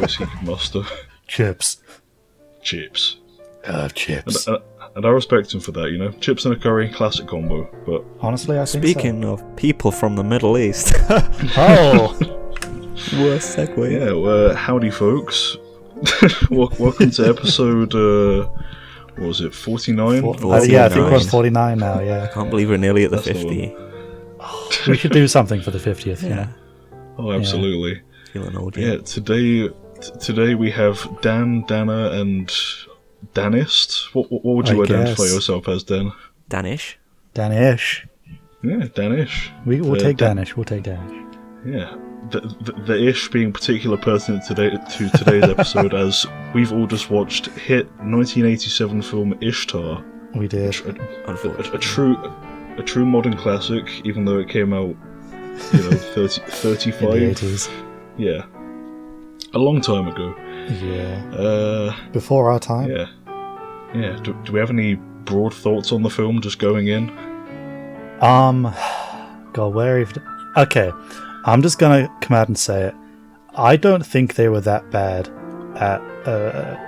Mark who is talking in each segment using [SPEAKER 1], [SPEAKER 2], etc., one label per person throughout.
[SPEAKER 1] voice he could muster.
[SPEAKER 2] Chips.
[SPEAKER 1] Chips.
[SPEAKER 2] Chips.
[SPEAKER 1] And I respect him for that, you know. Chips and a curry, classic combo. But
[SPEAKER 2] honestly, I think
[SPEAKER 3] Speaking of people from the Middle East.
[SPEAKER 2] Oh!
[SPEAKER 3] Worst segue.
[SPEAKER 1] yeah, howdy folks. Welcome to episode, what was it, 49?
[SPEAKER 2] Yeah, I think we're on 49 now, yeah.
[SPEAKER 3] I can't believe we're nearly at the
[SPEAKER 1] That's
[SPEAKER 3] 50.
[SPEAKER 2] We should do something for the 50th,
[SPEAKER 3] Yeah.
[SPEAKER 1] Oh, absolutely.
[SPEAKER 3] Feeling old,
[SPEAKER 1] Yeah, today we have Dan, Dana, and Danist. What would you identify yourself as, Dan?
[SPEAKER 3] Danish.
[SPEAKER 2] Danish.
[SPEAKER 1] Yeah, Danish.
[SPEAKER 2] We'll take Danish. We'll take Danish.
[SPEAKER 1] Yeah. The ish being particularly pertinent to today's episode, as we've all just watched hit 1987 film Ishtar.
[SPEAKER 2] We did.
[SPEAKER 1] A true modern classic, even though it came out, 35.
[SPEAKER 2] In the 80s.
[SPEAKER 1] Yeah. A long time ago.
[SPEAKER 2] Yeah. Before our time.
[SPEAKER 1] Yeah. Yeah. Do we have any broad thoughts on the film just going in?
[SPEAKER 2] God, where even... Okay. I'm just gonna come out and say it. I don't think they were that bad at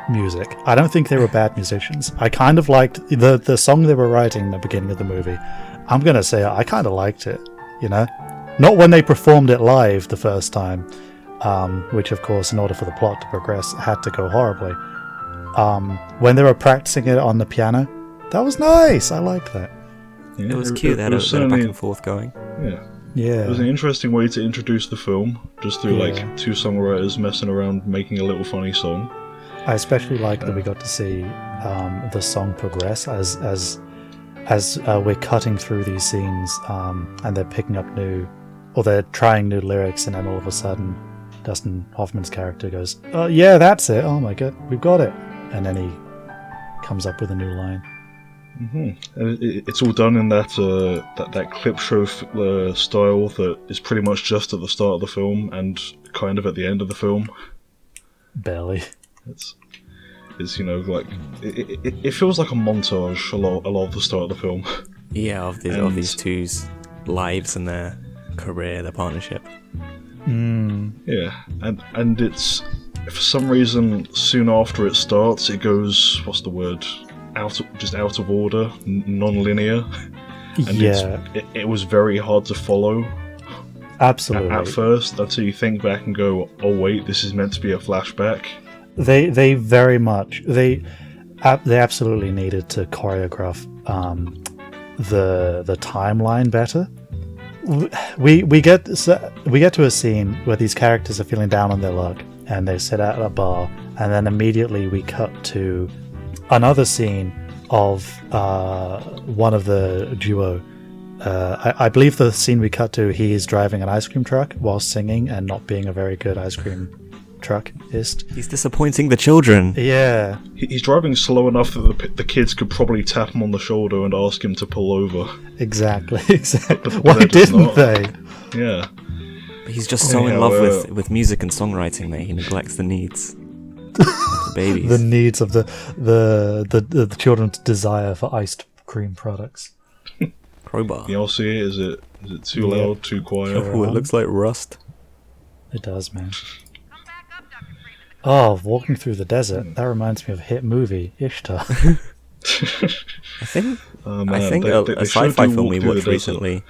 [SPEAKER 2] music. I don't think they were bad musicians. I kind of liked the song they were writing in the beginning of the movie. I'm gonna say I kind of liked it, you know? Not when they performed it live the first time, which of course, in order for the plot to progress, had to go horribly. When they were practicing it on the piano, that was nice. I liked that.
[SPEAKER 1] Yeah,
[SPEAKER 3] It was cute. They had a back and forth going.
[SPEAKER 1] Yeah. It was an interesting way to introduce the film, just through two songwriters messing around making a little funny song.
[SPEAKER 2] I especially like that we got to see the song progress as we're cutting through these scenes, and they're picking up they're trying new lyrics, and then all of a sudden Dustin Hoffman's character goes, "Oh yeah, that's it. Oh my god, we've got it!" And then he comes up with a new line.
[SPEAKER 1] Mm-hmm. And it's all done in that clip show style that is pretty much just at the start of the film and kind of at the end of the film.
[SPEAKER 2] Barely.
[SPEAKER 1] It's like it feels like a montage a lot of the start of the film.
[SPEAKER 3] Yeah, of these two's lives and their career, their partnership.
[SPEAKER 1] Yeah, and it's, for some reason, soon after it starts, it goes, what's the word? Out of order, non-linear, and it was very hard to follow.
[SPEAKER 2] Absolutely.
[SPEAKER 1] At first, until you think back and go, "Oh wait, this is meant to be a flashback."
[SPEAKER 2] They very much they absolutely needed to choreograph the timeline better. We get to a scene where these characters are feeling down on their luck, and they sit at a bar, and then immediately we cut to another scene of one of the duo. I believe the scene we cut to, he is driving an ice cream truck while singing and not being a very good ice cream truckist.
[SPEAKER 3] He's disappointing the children.
[SPEAKER 2] Yeah.
[SPEAKER 1] He's driving slow enough that the kids could probably tap him on the shoulder and ask him to pull over.
[SPEAKER 2] Exactly.
[SPEAKER 1] But
[SPEAKER 2] Why didn't they?
[SPEAKER 1] Yeah.
[SPEAKER 3] He's just so in love with music and songwriting that he neglects the needs. The babies.
[SPEAKER 2] The needs of the children's desire for ice cream products.
[SPEAKER 3] Crowbar.
[SPEAKER 1] Y'all see it? Is it too loud, too quiet?
[SPEAKER 3] Oh, it looks like rust.
[SPEAKER 2] It does, man. Oh, walking through the desert. That reminds me of a hit movie, Ishtar.
[SPEAKER 3] I think a sci-fi film we watched recently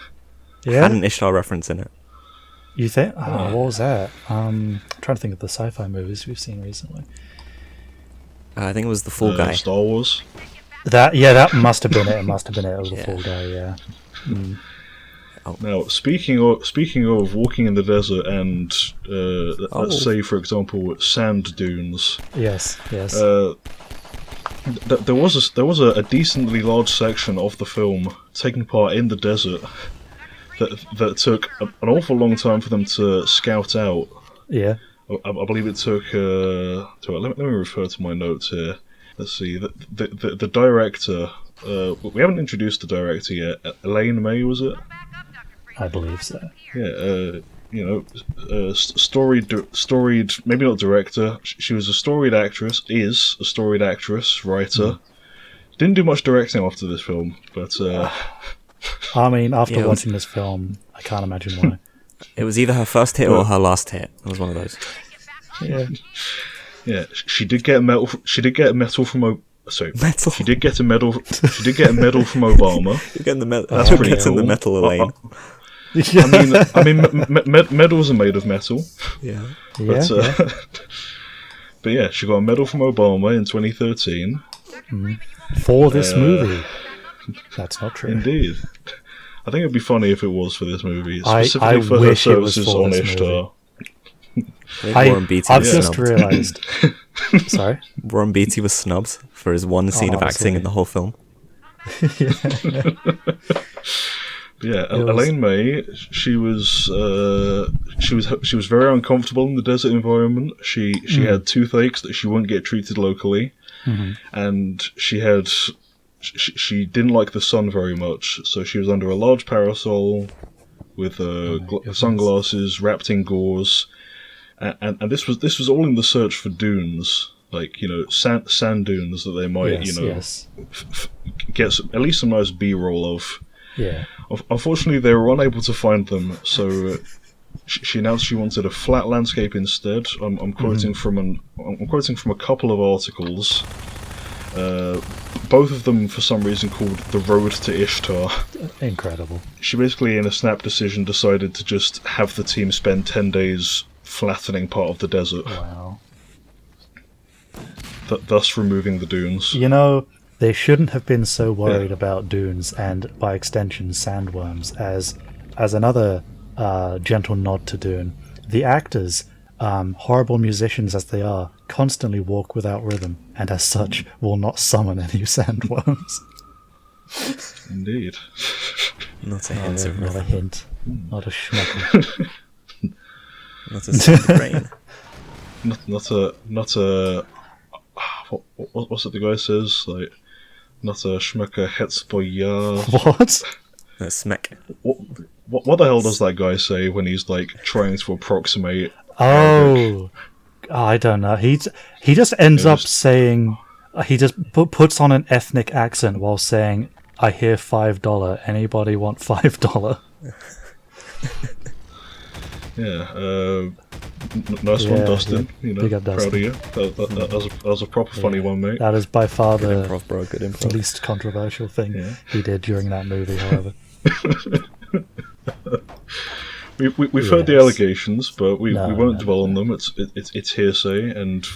[SPEAKER 3] had an Ishtar reference in it.
[SPEAKER 2] You think? Oh, what was that? I'm trying to think of the sci-fi movies we've seen recently.
[SPEAKER 3] I think it was The Fall Guy.
[SPEAKER 1] Star Wars.
[SPEAKER 2] That must have been it. It must have been it. It was The Fall Guy. Yeah. Mm.
[SPEAKER 1] Now, speaking of walking in the desert and let's say, for example, sand dunes.
[SPEAKER 2] Yes.
[SPEAKER 1] There was a decently large section of the film taking part in the desert that took an awful long time for them to scout out.
[SPEAKER 2] Yeah.
[SPEAKER 1] I believe it took. Let me refer to my notes here. Let's see. The director. We haven't introduced the director yet. Elaine May, was it?
[SPEAKER 2] I believe so.
[SPEAKER 1] Yeah. Storied. Maybe not director. She was a storied actress. Is a storied actress, writer. Didn't do much directing after this film, but.
[SPEAKER 2] I mean, after watching this film, I can't imagine why.
[SPEAKER 3] It was either her first hit or her last hit. It was one of those.
[SPEAKER 2] Yeah.
[SPEAKER 1] Yeah, she did get a medal. She did get a medal from.
[SPEAKER 3] Metal.
[SPEAKER 1] She did get a medal. She did get a medal from Obama.
[SPEAKER 3] You're getting the medal.
[SPEAKER 1] That's pretty
[SPEAKER 3] Gets in
[SPEAKER 1] cool.
[SPEAKER 3] the metal, Elaine.
[SPEAKER 1] I mean, medals are made of metal.
[SPEAKER 3] Yeah.
[SPEAKER 1] But, but yeah, she got a medal from Obama in 2013
[SPEAKER 2] for this movie. That's not true.
[SPEAKER 1] Indeed. I think it'd be funny if it was for this movie,
[SPEAKER 2] I
[SPEAKER 1] specifically for her
[SPEAKER 2] wish it was
[SPEAKER 1] services
[SPEAKER 2] for
[SPEAKER 1] on
[SPEAKER 2] this
[SPEAKER 1] Ishtar.
[SPEAKER 2] I've just realised. Sorry?
[SPEAKER 3] Warren Beatty was snubbed for his one scene of acting in the whole film.
[SPEAKER 1] Elaine May, she was very uncomfortable in the desert environment. She had toothaches that she wouldn't get treated locally, and she didn't like the sun very much, so she was under a large parasol with sunglasses, wrapped in gauze, and this was all in the search for dunes, like sand dunes that they might get at least some nice B-roll of.
[SPEAKER 2] Yeah.
[SPEAKER 1] Unfortunately, they were unable to find them, so she announced she wanted a flat landscape instead. I'm quoting from a couple of articles. Both of them, for some reason, called "The Road to Ishtar."
[SPEAKER 2] Incredible.
[SPEAKER 1] She basically, in a snap decision, decided to just have the team spend 10 days flattening part of the desert.
[SPEAKER 2] Wow.
[SPEAKER 1] Thus removing the dunes.
[SPEAKER 2] They shouldn't have been so worried about dunes and, by extension, sandworms. As another gentle nod to Dune, the actors, horrible musicians as they are, constantly walk without rhythm, and as such will not summon any sandworms.
[SPEAKER 1] Indeed.
[SPEAKER 3] Not a hint of
[SPEAKER 2] Not a
[SPEAKER 3] rhythm.
[SPEAKER 2] hint. Not a schmeckle.
[SPEAKER 3] Not a single brain.
[SPEAKER 1] Not a. What's it the guy says? Like, not a schmecker hetzboya.
[SPEAKER 2] What?
[SPEAKER 3] No, smack.
[SPEAKER 1] What the hell does that guy say when he's like trying to approximate?
[SPEAKER 2] Oh, I don't know. He just ends up saying he just puts on an ethnic accent while saying, "I hear $5. Anybody want $5?"
[SPEAKER 1] Yeah. Nice one, Dustin.
[SPEAKER 2] Big up,
[SPEAKER 1] proud
[SPEAKER 2] Dustin.
[SPEAKER 1] of you. That was a proper funny one, mate.
[SPEAKER 2] That is by far
[SPEAKER 3] Good
[SPEAKER 2] the
[SPEAKER 3] improv, bro. Good improv.
[SPEAKER 2] least controversial thing he did during that movie, however.
[SPEAKER 1] We've heard the allegations, but we won't dwell on them. It's hearsay, and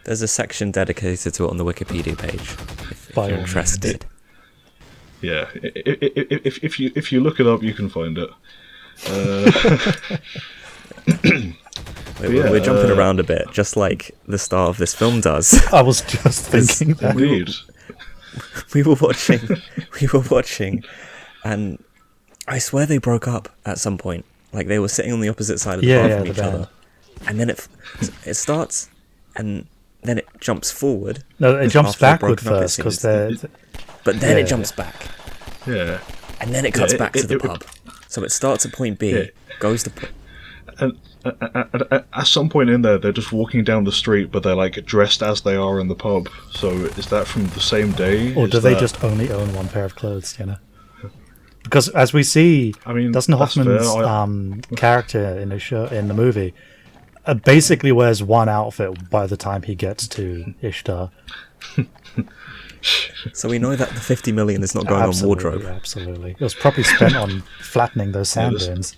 [SPEAKER 3] There's a section dedicated to it on the Wikipedia page, if
[SPEAKER 2] By
[SPEAKER 3] you're
[SPEAKER 2] all
[SPEAKER 3] interested.
[SPEAKER 1] yeah. If you look it up, you can find it.
[SPEAKER 3] We're jumping around a bit, just like the star of this film does.
[SPEAKER 2] I was just thinking that.
[SPEAKER 1] Indeed.
[SPEAKER 3] We were watching, and I swear they broke up at some point. Like, they were sitting on the opposite side of the bar from each other. And then it starts, and then it jumps forward.
[SPEAKER 2] No, it jumps
[SPEAKER 3] After they're
[SPEAKER 2] backward
[SPEAKER 3] broken up,
[SPEAKER 2] first, because they're...
[SPEAKER 3] But then it jumps back.
[SPEAKER 1] Yeah.
[SPEAKER 3] And then it cuts back to the pub. So it starts at point B, goes to...
[SPEAKER 1] And at some point in there, they're just walking down the street, but they're like dressed as they are in the pub. So is that from the same day?
[SPEAKER 2] Or do they just only own one pair of clothes, Because as we see, Dustin Hoffman's character in the movie basically wears one outfit by the time he gets to Ishtar.
[SPEAKER 3] So we know that the 50 million is not going on wardrobe.
[SPEAKER 2] Absolutely. It was probably spent on flattening those sand dunes.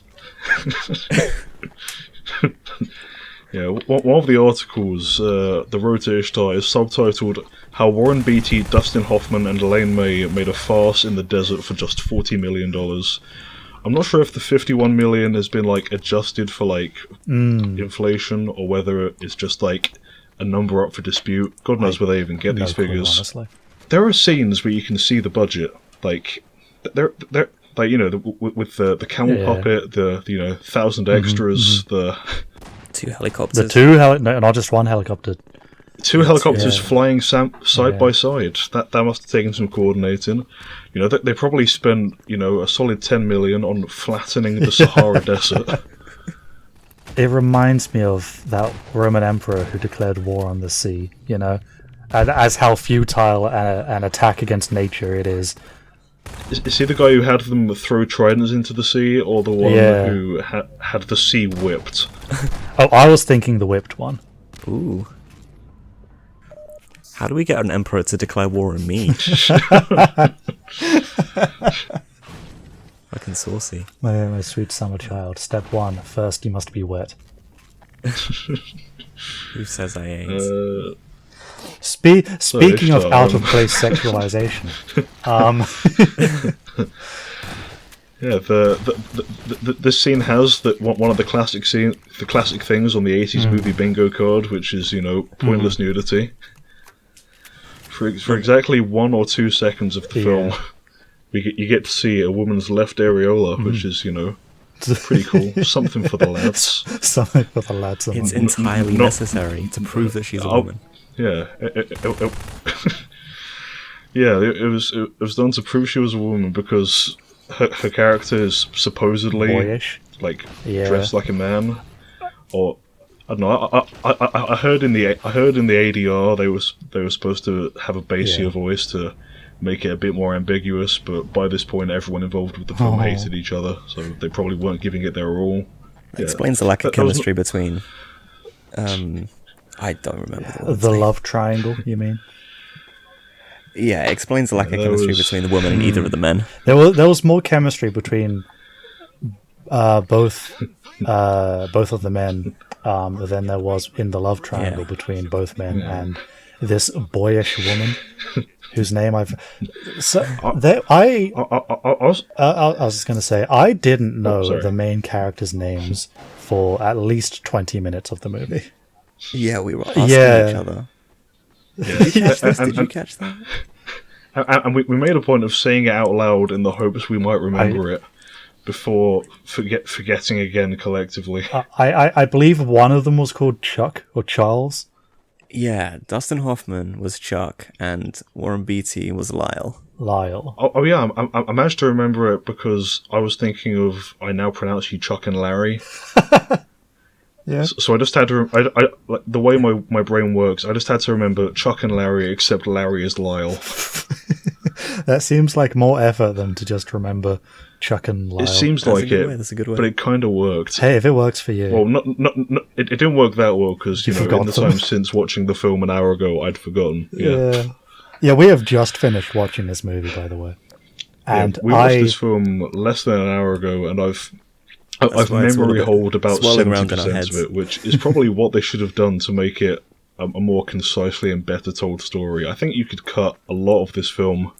[SPEAKER 1] Yeah, one of the articles, The Road to Ishtar, is subtitled "How Warren Beatty, Dustin Hoffman, and Elaine May Made a Farce in the Desert for Just $40 million." I'm not sure if the 51 million has been like adjusted for like inflation, or whether it's just like a number up for dispute. God knows where they even get these figures.
[SPEAKER 2] Honestly.
[SPEAKER 1] There are scenes where you can see the budget, like they're like with the camel puppet, the 1,000 extras, the
[SPEAKER 3] 2 helicopters.
[SPEAKER 2] Not just one helicopter.
[SPEAKER 1] 2 helicopters flying side by side. That must have taken some coordinating. They probably spent a solid 10 million on flattening the Sahara Desert.
[SPEAKER 2] It reminds me of that Roman emperor who declared war on the sea. And as how futile an attack against nature it is.
[SPEAKER 1] Is he the guy who had them throw tridents into the sea, or the one who had the sea whipped?
[SPEAKER 2] Oh, I was thinking the whipped one.
[SPEAKER 3] Ooh. How do we get an emperor to declare war on me? Fucking saucy.
[SPEAKER 2] My sweet summer child. Step 1. First, you must be wet.
[SPEAKER 3] Who says I ain't?
[SPEAKER 2] Speaking of out-of-place sexualization,
[SPEAKER 1] yeah, this scene has one of the classic things on the 80s movie bingo card, which is pointless nudity. For exactly 1 or 2 seconds of the film, you get to see a woman's left areola, which is pretty cool. Something for the lads.
[SPEAKER 2] Something for the lads.
[SPEAKER 3] It's entirely necessary to prove that she's a woman.
[SPEAKER 1] Yeah, it was done to prove she was a woman because her character is supposedly
[SPEAKER 2] boyish,
[SPEAKER 1] dressed like a man. Or I don't know. I heard in the ADR they were supposed to have a bassier voice to make it a bit more ambiguous, but by this point everyone involved with the film hated each other, so they probably weren't giving it their all.
[SPEAKER 3] It explains the lack of chemistry between. I don't remember
[SPEAKER 2] the love triangle. You mean?
[SPEAKER 3] Yeah, it explains the lack of chemistry between the woman and either of the men.
[SPEAKER 2] There was more chemistry between both of the men than there was in the love triangle between both men and this boyish woman whose name I was just going to say I didn't know the main characters' names for at least 20 minutes of the movie.
[SPEAKER 3] Yeah, we were asking each other. Did you catch this? Did you catch that?
[SPEAKER 1] And we made a point of saying it out loud in the hopes we might remember it before forgetting again collectively.
[SPEAKER 2] I believe one of them was called Chuck or Charles.
[SPEAKER 3] Yeah, Dustin Hoffman was Chuck and Warren Beatty was Lyle.
[SPEAKER 1] Oh yeah, I managed to remember it because I was thinking of I now pronounce you Chuck and Larry.
[SPEAKER 2] Yeah.
[SPEAKER 1] So I just had to. Like the way my brain works, I just had to remember Chuck and Larry, except Larry is Lyle.
[SPEAKER 2] That seems like more effort than to just remember Chuck and Lyle.
[SPEAKER 1] It seems like it,
[SPEAKER 3] that's a good way.
[SPEAKER 1] But it kind of worked.
[SPEAKER 2] Hey, if it works for you.
[SPEAKER 1] Well, it didn't work that well because in the time since watching the film an hour ago, I'd forgotten.
[SPEAKER 2] Yeah. We have just finished watching this movie, by the way, and
[SPEAKER 1] we watched this film less than an hour ago, and I've memory hold about 70% of it, which is probably what they should have done to make it a more concisely and better told story. I think you could cut a lot of this film,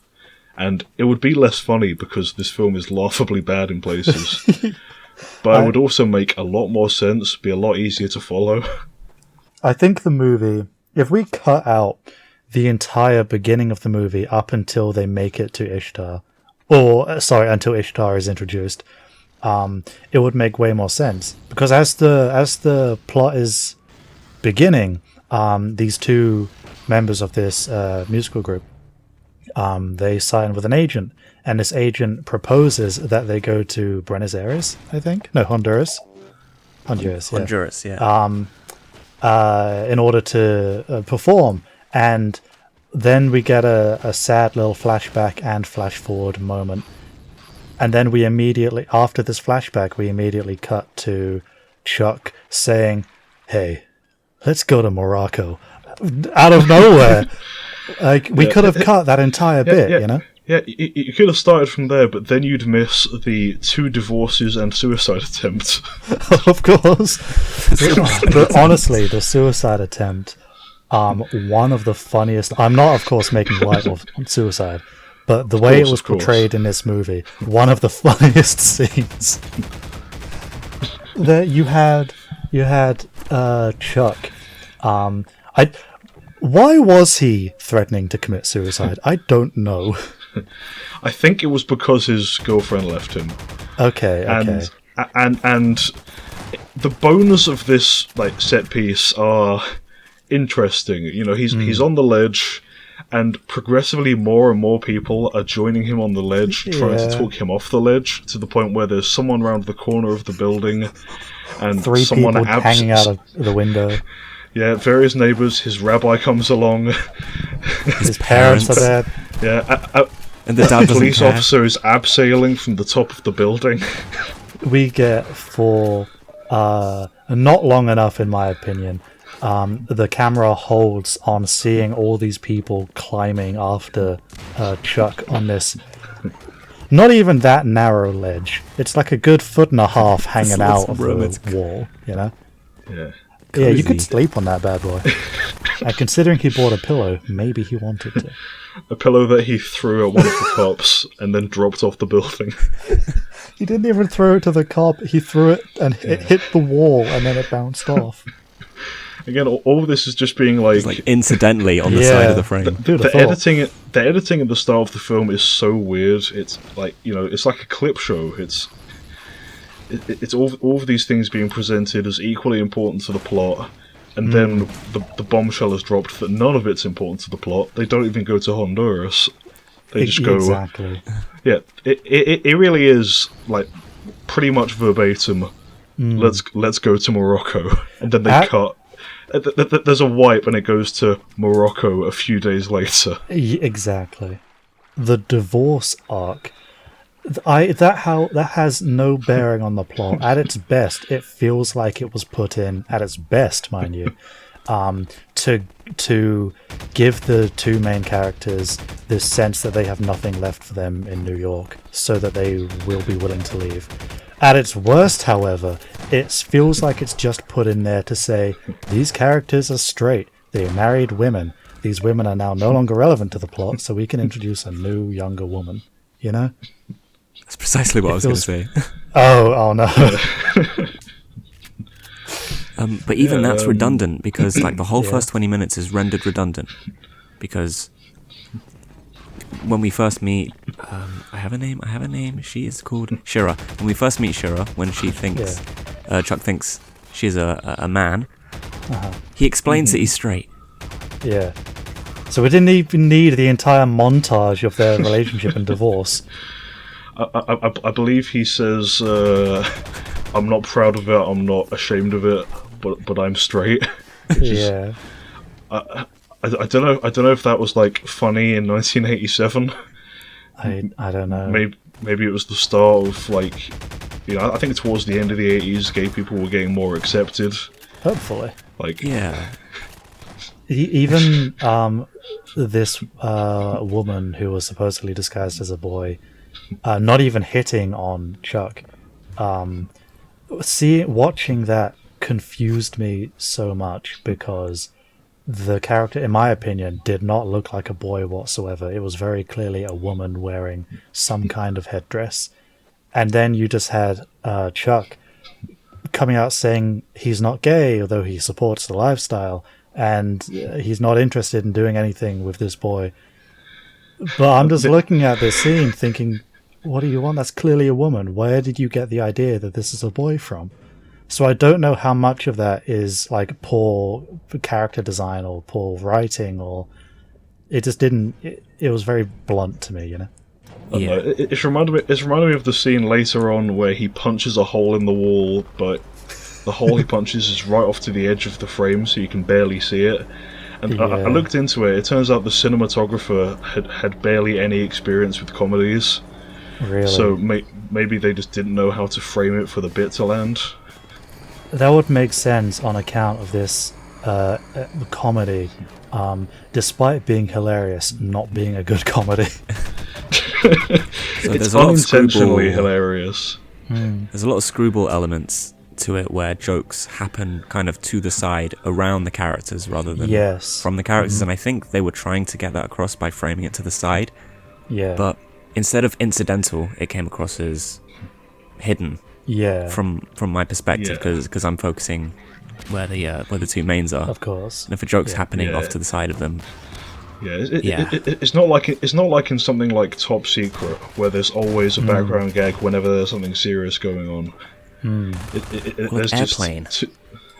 [SPEAKER 1] and it would be less funny because this film is laughably bad in places. But it would also make a lot more sense, be a lot easier to follow.
[SPEAKER 2] I think the movie, if we cut out the entire beginning of the movie up until they make it to Ishtar, until Ishtar is introduced, it would make way more sense because as the plot is beginning, these two members of this musical group, they sign with an agent, and this agent proposes that they go to Buenos Aires, I think, no, Honduras, yeah. In order to perform, and then we get a sad little flashback and flash forward moment. And then we immediately, after this flashback, cut to Chuck saying, "Hey, let's go to Morocco." Out of nowhere. We could have cut that entire bit, you know?
[SPEAKER 1] Yeah, you could have started from there, but then you'd miss the 2 divorces and suicide attempt.
[SPEAKER 2] Of course. But honestly, the suicide attempt, one of the funniest... I'm not, of course, making light of suicide. But the way it was portrayed in this movie, one of the funniest scenes. That you had Chuck. Why was he threatening to commit suicide? I don't know.
[SPEAKER 1] I think it was because his girlfriend left him.
[SPEAKER 2] Okay.
[SPEAKER 1] And the bones of this set piece are interesting. He's on the ledge. And progressively more and more people are joining him on the ledge, trying to talk him off the ledge, to the point where there's someone around the corner of the building, and
[SPEAKER 2] 3
[SPEAKER 1] someone
[SPEAKER 2] people hanging out of the window.
[SPEAKER 1] Yeah, various neighbours, his rabbi comes along.
[SPEAKER 2] His parents are there.
[SPEAKER 1] Yeah.
[SPEAKER 3] And the dad doesn't
[SPEAKER 1] police
[SPEAKER 3] care.
[SPEAKER 1] officer is abseiling from the top of the building.
[SPEAKER 2] We get for not long enough, in my opinion. The camera holds on seeing all these people climbing after Chuck on this not even that narrow ledge. It's like a good 1.5 feet hanging out of the wall, you know?
[SPEAKER 1] Yeah.
[SPEAKER 2] Yeah, you could sleep on that bad boy. And considering he bought a pillow, maybe he wanted to.
[SPEAKER 1] A pillow that he threw at one of the cops and then dropped off the building.
[SPEAKER 2] He didn't even throw it to the cop. He threw it and it hit the wall and then it bounced off.
[SPEAKER 1] Again, all of this is just being like...
[SPEAKER 3] It's like incidentally on the side of the frame.
[SPEAKER 1] The editing at the start of the film is so weird. It's like, you know, it's like a clip show. It's all of these things being presented as equally important to the plot, and then the bombshell is dropped that none of it's important to the plot. They don't even go to Honduras. They just go...
[SPEAKER 2] Exactly.
[SPEAKER 1] Yeah, it really is like pretty much verbatim. Let's go to Morocco, and then they cut. There's a wipe, and it goes to Morocco a few days later.
[SPEAKER 2] Exactly. The divorce arc. That has no bearing on the plot. At its best, it feels like it was put in at its best, mind you, to give the two main characters this sense that they have nothing left for them in New York, so that they will be willing to leave. At its worst, however, it feels like it's just put in there to say, these characters are straight, they are married women, these women are now no longer relevant to the plot, so we can introduce a new, younger woman, you know?
[SPEAKER 3] That's precisely what I was going to say.
[SPEAKER 2] Oh no.
[SPEAKER 3] But even that's redundant, because like the whole first 20 minutes is rendered redundant, because when we first meet, I have a name, she is called Shira. When we first meet Shira, when she thinks, Chuck thinks she's a man, he explains that he's straight.
[SPEAKER 2] Yeah. So we didn't even need the entire montage of their relationship and divorce.
[SPEAKER 1] I believe he says, I'm not proud of it, I'm not ashamed of it, but I'm straight.
[SPEAKER 2] Yeah.
[SPEAKER 1] I don't know if that was like funny in 1987.
[SPEAKER 2] I don't know.
[SPEAKER 1] Maybe it was the start of like, you know, I think towards the end of the 80s, gay people were getting more accepted.
[SPEAKER 2] Hopefully.
[SPEAKER 1] Like,
[SPEAKER 3] yeah.
[SPEAKER 2] Even this woman who was supposedly disguised as a boy, not even hitting on Chuck. Watching that confused me so much, because the character, in my opinion, did not look like a boy whatsoever. It was very clearly a woman wearing some kind of headdress. And then you just had Chuck coming out saying he's not gay, although he supports the lifestyle, and he's not interested in doing anything with this boy. But I'm just looking at this scene thinking, what do you want? That's clearly a woman. Where did you get the idea that this is a boy from? So I don't know how much of that is like poor character design or poor writing, or it just didn't. It was very blunt to me, you know.
[SPEAKER 1] Yeah. It's reminded me of the scene later on where he punches a hole in the wall, but the hole he punches is right off to the edge of the frame, so you can barely see it. And I looked into it. It turns out the cinematographer had barely any experience with comedies.
[SPEAKER 2] Really?
[SPEAKER 1] So maybe they just didn't know how to frame it for the bit to land.
[SPEAKER 2] That would make sense on account of this comedy, despite being hilarious, not being a good comedy.
[SPEAKER 3] So
[SPEAKER 1] it's unintentionally hilarious.
[SPEAKER 3] There's a lot of screwball elements to it where jokes happen kind of to the side around the characters rather than from the characters, and I think they were trying to get that across by framing it to the side.
[SPEAKER 2] Yeah.
[SPEAKER 3] But instead of incidental, it came across as hidden.
[SPEAKER 2] Yeah.
[SPEAKER 3] From my perspective, because I'm focusing where the two mains are.
[SPEAKER 2] Of course.
[SPEAKER 3] And if a joke's happening off to the side of them.
[SPEAKER 1] It's not like in something like Top Secret, where there's always a background gag whenever there's something serious going on.
[SPEAKER 3] There's Airplane.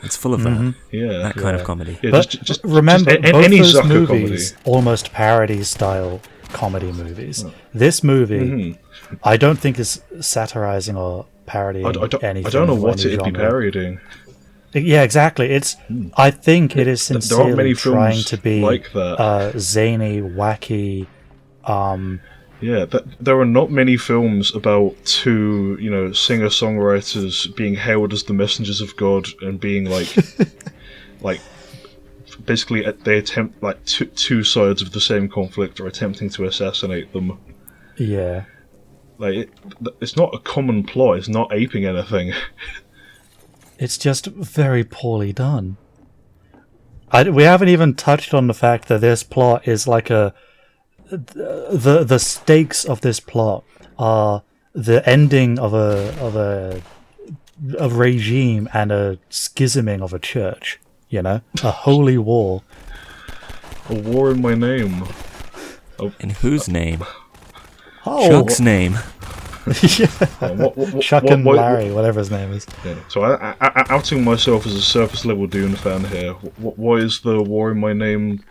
[SPEAKER 3] It's full of that kind of comedy.
[SPEAKER 1] Yeah,
[SPEAKER 2] but
[SPEAKER 1] just
[SPEAKER 2] remember,
[SPEAKER 1] just
[SPEAKER 2] both
[SPEAKER 1] any
[SPEAKER 2] those
[SPEAKER 1] Zucker
[SPEAKER 2] movies,
[SPEAKER 1] comedy.
[SPEAKER 2] almost parody-style comedy movies. This movie, I don't think is satirizing or parodying anything.
[SPEAKER 1] I don't know
[SPEAKER 2] of
[SPEAKER 1] what
[SPEAKER 2] any
[SPEAKER 1] it'd be
[SPEAKER 2] genre.
[SPEAKER 1] parodying.
[SPEAKER 2] Yeah, exactly. I think it is
[SPEAKER 1] There aren't many
[SPEAKER 2] sincerely trying
[SPEAKER 1] films
[SPEAKER 2] to be
[SPEAKER 1] like that.
[SPEAKER 2] zany, wacky,
[SPEAKER 1] Yeah, there are not many films about two, singer-songwriters being hailed as the messengers of God and being like, basically they attempt, like, two sides of the same conflict are attempting to assassinate them.
[SPEAKER 2] Yeah.
[SPEAKER 1] Like, it's not a common plot, it's not aping anything.
[SPEAKER 2] It's just very poorly done. We haven't even touched on the fact that this plot is like the stakes of this plot are the ending of a regime and a schisming of a church. A holy war.
[SPEAKER 1] A war in my name.
[SPEAKER 3] In whose name?
[SPEAKER 2] Oh,
[SPEAKER 3] Chuck's name.
[SPEAKER 2] Chuck and Larry, whatever his name is.
[SPEAKER 1] Yeah. So I outing myself as a surface level Dune fan here. What is the war in my name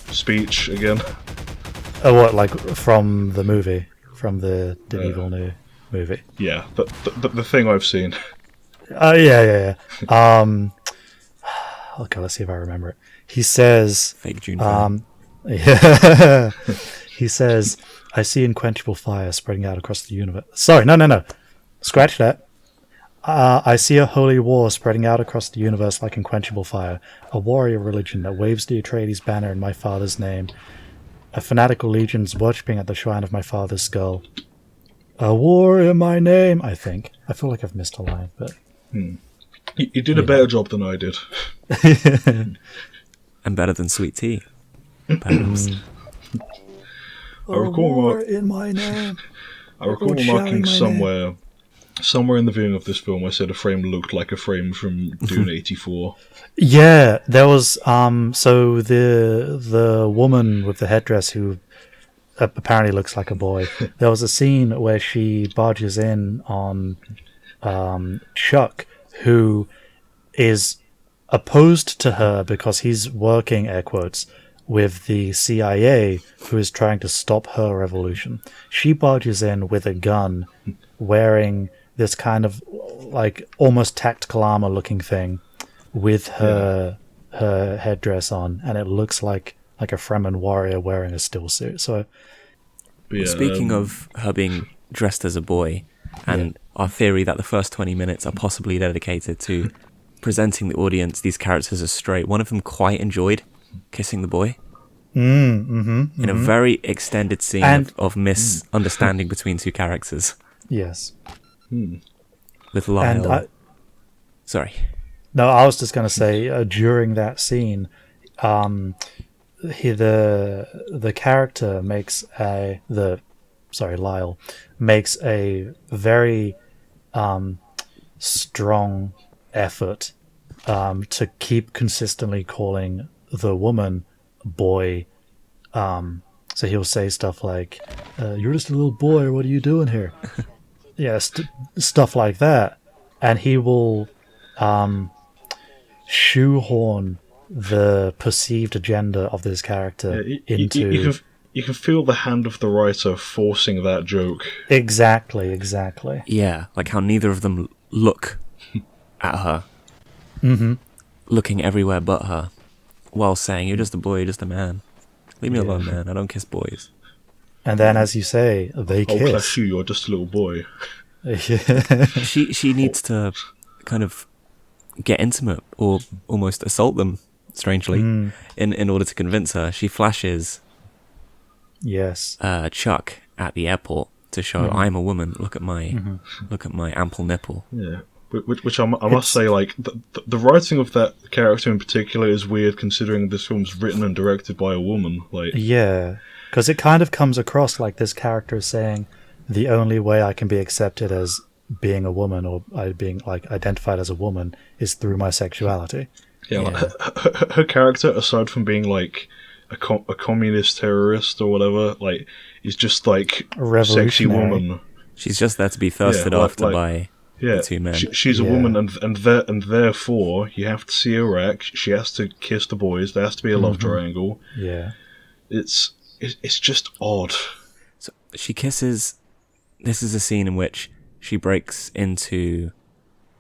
[SPEAKER 1] speech again?
[SPEAKER 2] What, like from the movie, from the Denis Villeneuve movie?
[SPEAKER 1] Yeah, the thing I've seen.
[SPEAKER 2] Yeah. Okay, let's see if I remember it. He says,
[SPEAKER 3] Fake June fan.
[SPEAKER 2] Yeah. He says, I see unquenchable fire spreading out across the universe. Sorry, no. Scratch that. I see a holy war spreading out across the universe like unquenchable fire. A warrior religion that waves the Atreides banner in my father's name. A fanatical legions worshipping at the shrine of my father's skull. A war in my name, I think. I feel like I've missed a line, but...
[SPEAKER 1] You did a better job than I did.
[SPEAKER 3] And better than Sweet Tea. Perhaps.
[SPEAKER 1] I recall
[SPEAKER 2] in my name.
[SPEAKER 1] I recall remarking somewhere in the viewing of this film, I said a frame looked like a frame from Dune 84.
[SPEAKER 2] Yeah, there was so the woman with the headdress who apparently looks like a boy. There was a scene where she barges in on Chuck, who is opposed to her because he's working, air quotes, with the CIA, who is trying to stop her revolution. She barges in with a gun, wearing this kind of like almost tactical armor looking thing with her headdress on, and it looks like a Fremen warrior wearing a still suit. So
[SPEAKER 3] speaking of her being dressed as a boy, and our theory that the first 20 minutes are possibly dedicated to presenting the audience these characters as straight, one of them quite enjoyed kissing the boy in a very extended scene of misunderstanding between two characters.
[SPEAKER 2] Yes.
[SPEAKER 3] With Lyle. Sorry.
[SPEAKER 2] No, I was just going to say, during that scene, the character makes Lyle makes a very strong effort to keep consistently calling the woman boy. So he'll say stuff like, you're just a little boy, what are you doing here? Yeah, stuff like that. And he will shoehorn the perceived agenda of this character into...
[SPEAKER 1] You can feel the hand of the writer forcing that joke.
[SPEAKER 2] Exactly.
[SPEAKER 3] Yeah, like how neither of them look at her. Looking everywhere but her, while saying, you're just a boy, you're just a man. Leave me alone, man. I don't kiss boys.
[SPEAKER 2] And then, as you say, they kiss.
[SPEAKER 1] Oh, bless you, you're just a little boy.
[SPEAKER 3] She needs to kind of get intimate or almost assault them, strangely, in order to convince her. She flashes Chuck at the airport to show I'm a woman. Look at my ample nipple.
[SPEAKER 1] Yeah. Which I must say, like, the writing of that character in particular is weird, considering this film's written and directed by a woman. Like,
[SPEAKER 2] yeah, because it kind of comes across like this character is saying, the only way I can be accepted as being a woman or being like identified as a woman is through my sexuality.
[SPEAKER 1] Yeah, like, her character, aside from being like a communist terrorist or whatever, like, is just like a sexy woman.
[SPEAKER 3] She's just there to be thirsted after by.
[SPEAKER 1] Yeah,
[SPEAKER 3] the two men.
[SPEAKER 1] She's a woman, and therefore you have to see her wreck. She has to kiss the boys. There has to be a love triangle.
[SPEAKER 2] Yeah,
[SPEAKER 1] it's just odd.
[SPEAKER 3] So she kisses. This is a scene in which she breaks into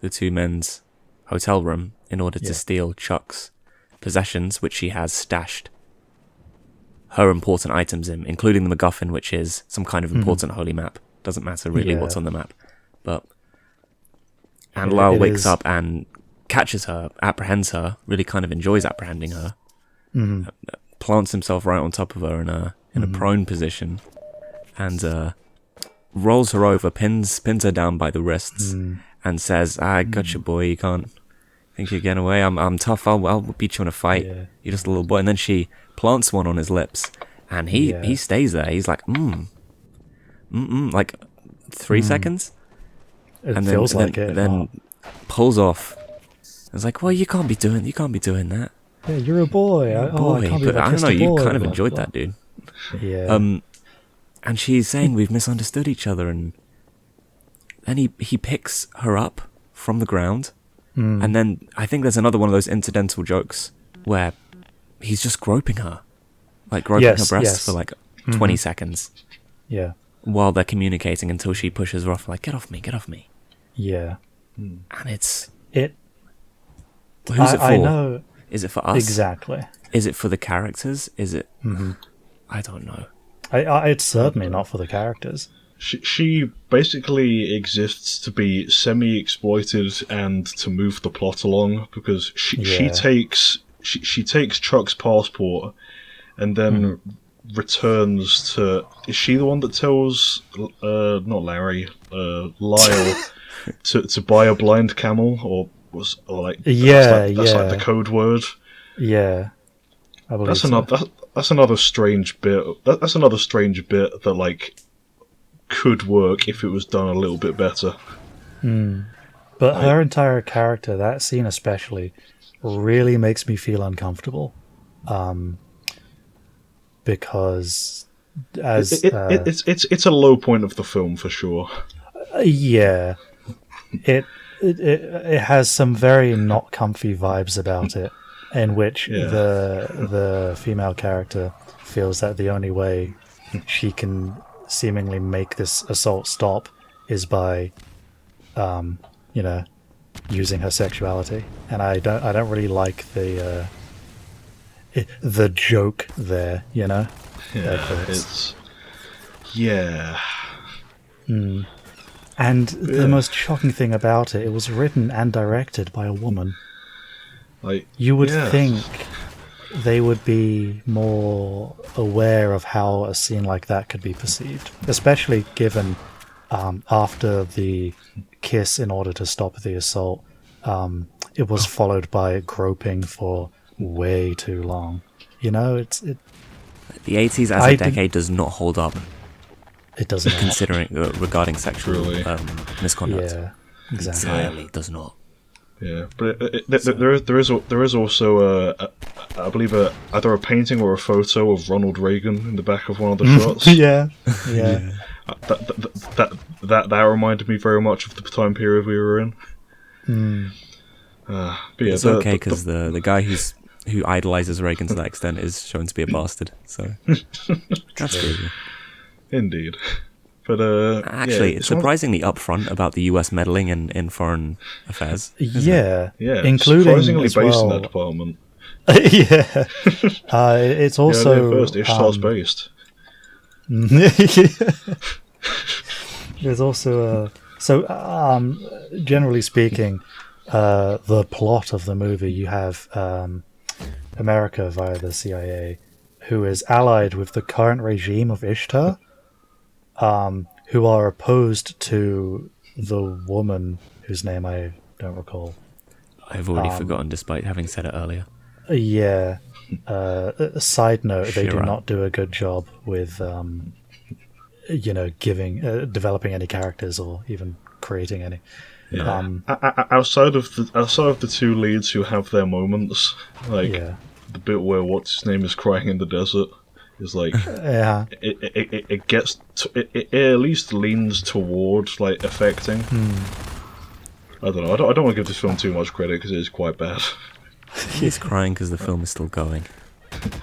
[SPEAKER 3] the two men's hotel room in order to steal Chuck's possessions, which she has stashed her important items in, including the MacGuffin, which is some kind of important holy map. Doesn't matter really what's on the map. And Lyle wakes up and catches her, apprehends her, really kind of enjoys apprehending her, plants himself right on top of her in a prone position, and rolls her over, pins her down by the wrists, and says, "I got you, boy. You can't think you're getting away. I'm tough. I'll beat you in a fight. Yeah. You're just a little boy." And then she plants one on his lips, and he stays there. He's like, like 3 seconds.
[SPEAKER 2] It feels like it.
[SPEAKER 3] Then pulls off. It's like, well, you can't be doing that.
[SPEAKER 2] Yeah, you're a boy. I can't
[SPEAKER 3] but I don't know. You kind of
[SPEAKER 2] blah,
[SPEAKER 3] enjoyed
[SPEAKER 2] blah.
[SPEAKER 3] that, dude.
[SPEAKER 2] Yeah.
[SPEAKER 3] And she's saying we've misunderstood each other, and then he picks her up from the ground, and then I think there's another one of those incidental jokes where he's just groping her, like groping her breasts for like 20 seconds.
[SPEAKER 2] Yeah.
[SPEAKER 3] While they're communicating until she pushes her off, like, get off me.
[SPEAKER 2] Yeah.
[SPEAKER 3] And it's...
[SPEAKER 2] It...
[SPEAKER 3] Who's it for?
[SPEAKER 2] I know...
[SPEAKER 3] Is it for us?
[SPEAKER 2] Exactly.
[SPEAKER 3] Is it for the characters? Is it... I don't know.
[SPEAKER 2] It's certainly not for the characters.
[SPEAKER 1] She basically exists to be semi-exploited and to move the plot along, because she takes Chuck's passport and then returns to... Is she the one that tells not Larry, Lyle to buy a blind camel, or like that's like the code word?
[SPEAKER 2] Yeah, I believe
[SPEAKER 1] that's another strange bit. That's another strange bit that like could work if it was done a little bit better.
[SPEAKER 2] But her entire character, that scene especially, really makes me feel uncomfortable. Because it's a low point of the film for sure. Yeah, it has some very not comfy vibes about it, in which the female character feels that the only way she can seemingly make this assault stop is by, using her sexuality, and I don't really like the joke there, And the most shocking thing about it was written and directed by a woman. You would think they would be more aware of how a scene like that could be perceived, especially given after the kiss in order to stop the assault, it was followed by groping for way too long. The
[SPEAKER 3] 80s as a decade does not hold up.
[SPEAKER 2] It doesn't.
[SPEAKER 3] Considering regarding sexual misconduct.
[SPEAKER 2] Yeah, exactly.
[SPEAKER 3] Entirely does not.
[SPEAKER 1] Yeah, but there is also I believe either a painting or a photo of Ronald Reagan in the back of one of the shots.
[SPEAKER 2] Yeah.
[SPEAKER 1] That reminded me very much of the time period we were in. But yeah,
[SPEAKER 3] it's okay because the guy who idolizes Reagan to that extent is shown to be a bastard. So that's crazy.
[SPEAKER 1] Indeed. But
[SPEAKER 3] actually, it's surprisingly upfront about the US meddling in foreign affairs.
[SPEAKER 1] Yeah,
[SPEAKER 2] including
[SPEAKER 1] surprisingly
[SPEAKER 2] as
[SPEAKER 1] based
[SPEAKER 2] well.
[SPEAKER 1] in that department.
[SPEAKER 2] It's also
[SPEAKER 1] first Ishtar's based.
[SPEAKER 2] There's also generally speaking, the plot of the movie, you have America via the CIA, who is allied with the current regime of Ishtar, who are opposed to the woman whose name I don't recall.
[SPEAKER 3] I've already forgotten, despite having said it earlier.
[SPEAKER 2] Yeah. Side note, they do
[SPEAKER 3] Shira.
[SPEAKER 2] not do a good job with, developing any characters or even creating any.
[SPEAKER 1] Yeah. Outside of the two leads who have their moments, the bit where what's his name is crying in the desert is like it gets it at least leans toward like affecting. I don't know. I don't want to give this film too much credit because it is quite bad.
[SPEAKER 3] He's crying because the film is still going.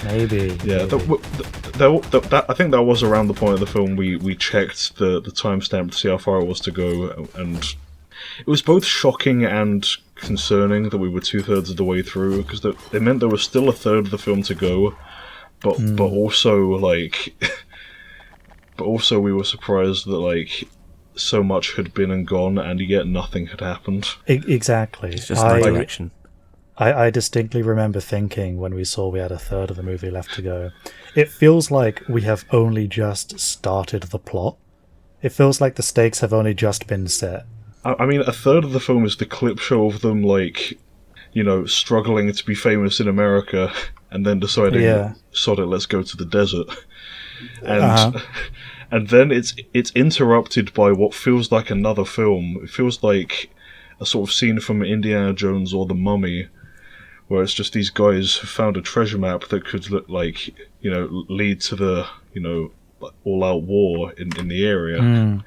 [SPEAKER 2] Maybe.
[SPEAKER 1] Yeah, I think that was around the point of the film we checked the timestamp to see how far it was to go, and it was both shocking and concerning that we were 2/3 of the way through, because it meant there was still a third of the film to go, but also like, but also we were surprised that like so much had been and gone, and yet nothing had happened.
[SPEAKER 2] Exactly.
[SPEAKER 3] It's just no direction.
[SPEAKER 2] I distinctly remember thinking when we saw we had a third of the movie left to go, it feels like we have only just started the plot. It feels like the stakes have only just been set.
[SPEAKER 1] I mean, a third of the film is the clip show of them, like, you know, struggling to be famous in America, and then deciding, sod it, let's go to the desert. And and then it's interrupted by what feels like another film. It feels like a sort of scene from Indiana Jones or The Mummy, where it's just these guys who found a treasure map that could look like, you know, lead to the, you know, all-out war in the area.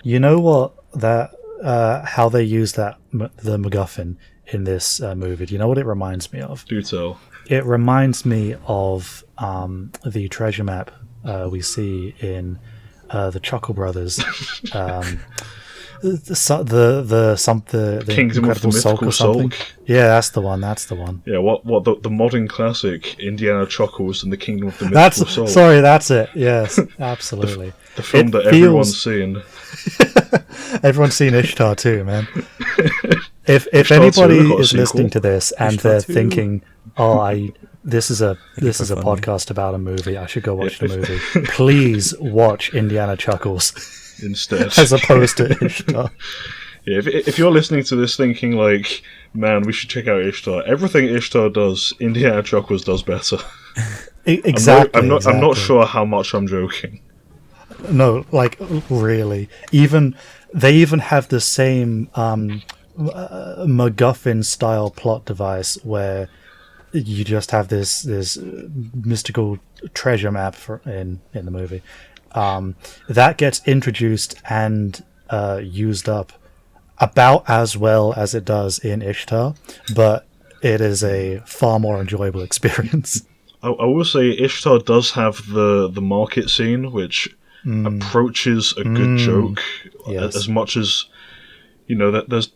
[SPEAKER 2] You know what, that how they use that the MacGuffin in this movie, do you know what it reminds me of?
[SPEAKER 1] Do tell.
[SPEAKER 2] It reminds me of the treasure map we see in the Chuckle Brothers. The
[SPEAKER 1] Kingdom of the Mythical Sulk.
[SPEAKER 2] Yeah, that's the one.
[SPEAKER 1] Yeah, what the modern classic Indiana Chuckles and the Kingdom of the Mythical Sulk.
[SPEAKER 2] Sorry, that's it. Yes, absolutely.
[SPEAKER 1] The film that everyone's seen.
[SPEAKER 2] Everyone's seen Ishtar too, man. If anybody is listening to this and
[SPEAKER 3] Ishtar
[SPEAKER 2] they're
[SPEAKER 3] 2.
[SPEAKER 2] thinking, this is a podcast about a movie, I should go watch the movie. Please watch Indiana Chuckles
[SPEAKER 1] instead,
[SPEAKER 2] as opposed to Ishtar.
[SPEAKER 1] Yeah, if you're listening to this thinking like, man, we should check out Ishtar, everything Ishtar does, Indiana Chuckles does better.
[SPEAKER 2] Exactly.
[SPEAKER 1] I'm not sure how much I'm joking.
[SPEAKER 2] No, like really. They even have the same MacGuffin style plot device where you just have this mystical treasure map in the movie that gets introduced and used up about as well as it does in Ishtar, but it is a far more enjoyable experience.
[SPEAKER 1] I will say Ishtar does have the market scene, which approaches a good joke.
[SPEAKER 2] Yes.
[SPEAKER 1] As much as, you know, that there's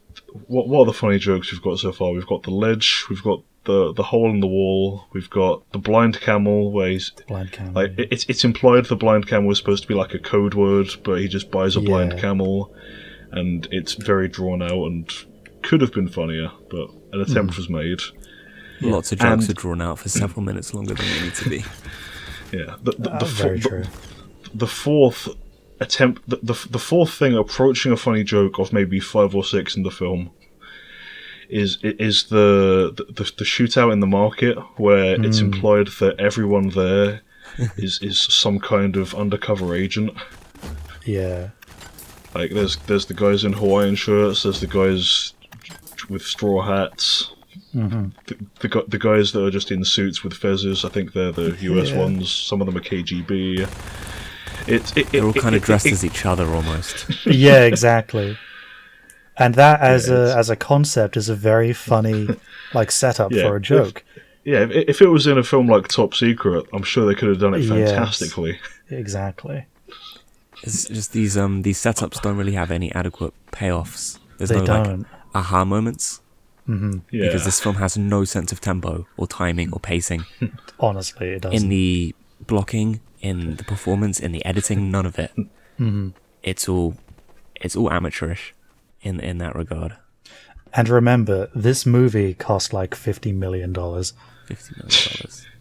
[SPEAKER 1] what are the funny jokes we've got so far? We've got the ledge, we've got the hole in the wall, we've got the blind camel, where he's
[SPEAKER 2] Blind camel.
[SPEAKER 1] like it's implied the blind camel is supposed to be like a code word, but he just buys a blind camel, and it's very drawn out and could have been funnier, but an attempt was made.
[SPEAKER 3] Lots of jokes are drawn out for several minutes longer than they need to be.
[SPEAKER 1] Yeah,
[SPEAKER 2] very true.
[SPEAKER 1] The fourth attempt, the fourth thing approaching a funny joke of maybe 5 or 6 in the film is the shootout in the market, where it's implied that everyone there is some kind of undercover agent.
[SPEAKER 2] Yeah.
[SPEAKER 1] Like there's the guys in Hawaiian shirts, there's the guys with straw hats. The guys that are just in suits with fezzes, I think they're the US ones. Some of them are KGB.
[SPEAKER 3] They're all kind of dressed as each other almost.
[SPEAKER 2] Yeah, exactly. And that as a concept is a very funny like setup for a joke.
[SPEAKER 1] If it was in a film like Top Secret, I'm sure they could have done it fantastically.
[SPEAKER 2] Yes, exactly.
[SPEAKER 3] It's just these setups don't really have any adequate payoffs. There's
[SPEAKER 2] They
[SPEAKER 3] no
[SPEAKER 2] don't.
[SPEAKER 3] like aha moments.
[SPEAKER 1] Yeah.
[SPEAKER 3] Because this film has no sense of tempo or timing or pacing.
[SPEAKER 2] Honestly, it doesn't.
[SPEAKER 3] In the blocking, in the performance, in the editing, none of it. It's all amateurish in that regard.
[SPEAKER 2] And remember, this movie cost like $50 million.
[SPEAKER 3] $50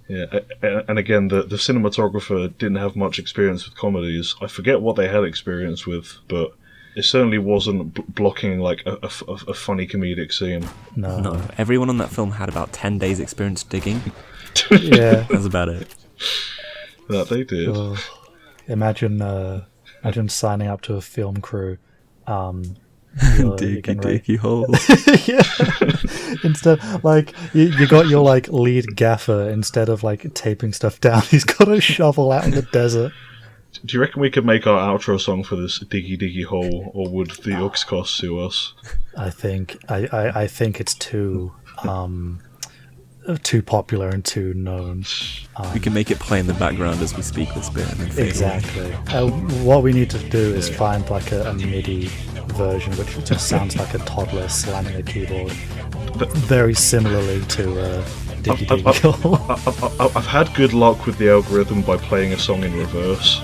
[SPEAKER 3] million.
[SPEAKER 1] Yeah, and again, the cinematographer didn't have much experience with comedies. I forget what they had experience with, but it certainly wasn't blocking like a funny comedic scene.
[SPEAKER 3] No, everyone on that film had about 10 days experience digging.
[SPEAKER 2] Yeah.
[SPEAKER 3] That's about it.
[SPEAKER 1] That they did.
[SPEAKER 2] Oh, imagine signing up to a film crew.
[SPEAKER 3] Diggy hole.
[SPEAKER 2] Yeah. Instead, like you got your like lead gaffer. Instead of like taping stuff down, he's got a shovel out in the desert.
[SPEAKER 1] Do you reckon we could make our outro song for this Diggy Diggy Hole, or would the Uxcos sue us?
[SPEAKER 2] I think it's too popular and too known.
[SPEAKER 3] We can make it play in the background as we speak with Spirit. And then fade
[SPEAKER 2] Exactly. What we need to do is find like a MIDI version, which just sounds like a toddler slamming a keyboard, very similarly to Diggy Diggy Hole.
[SPEAKER 1] I've had good luck with the algorithm by playing a song in reverse.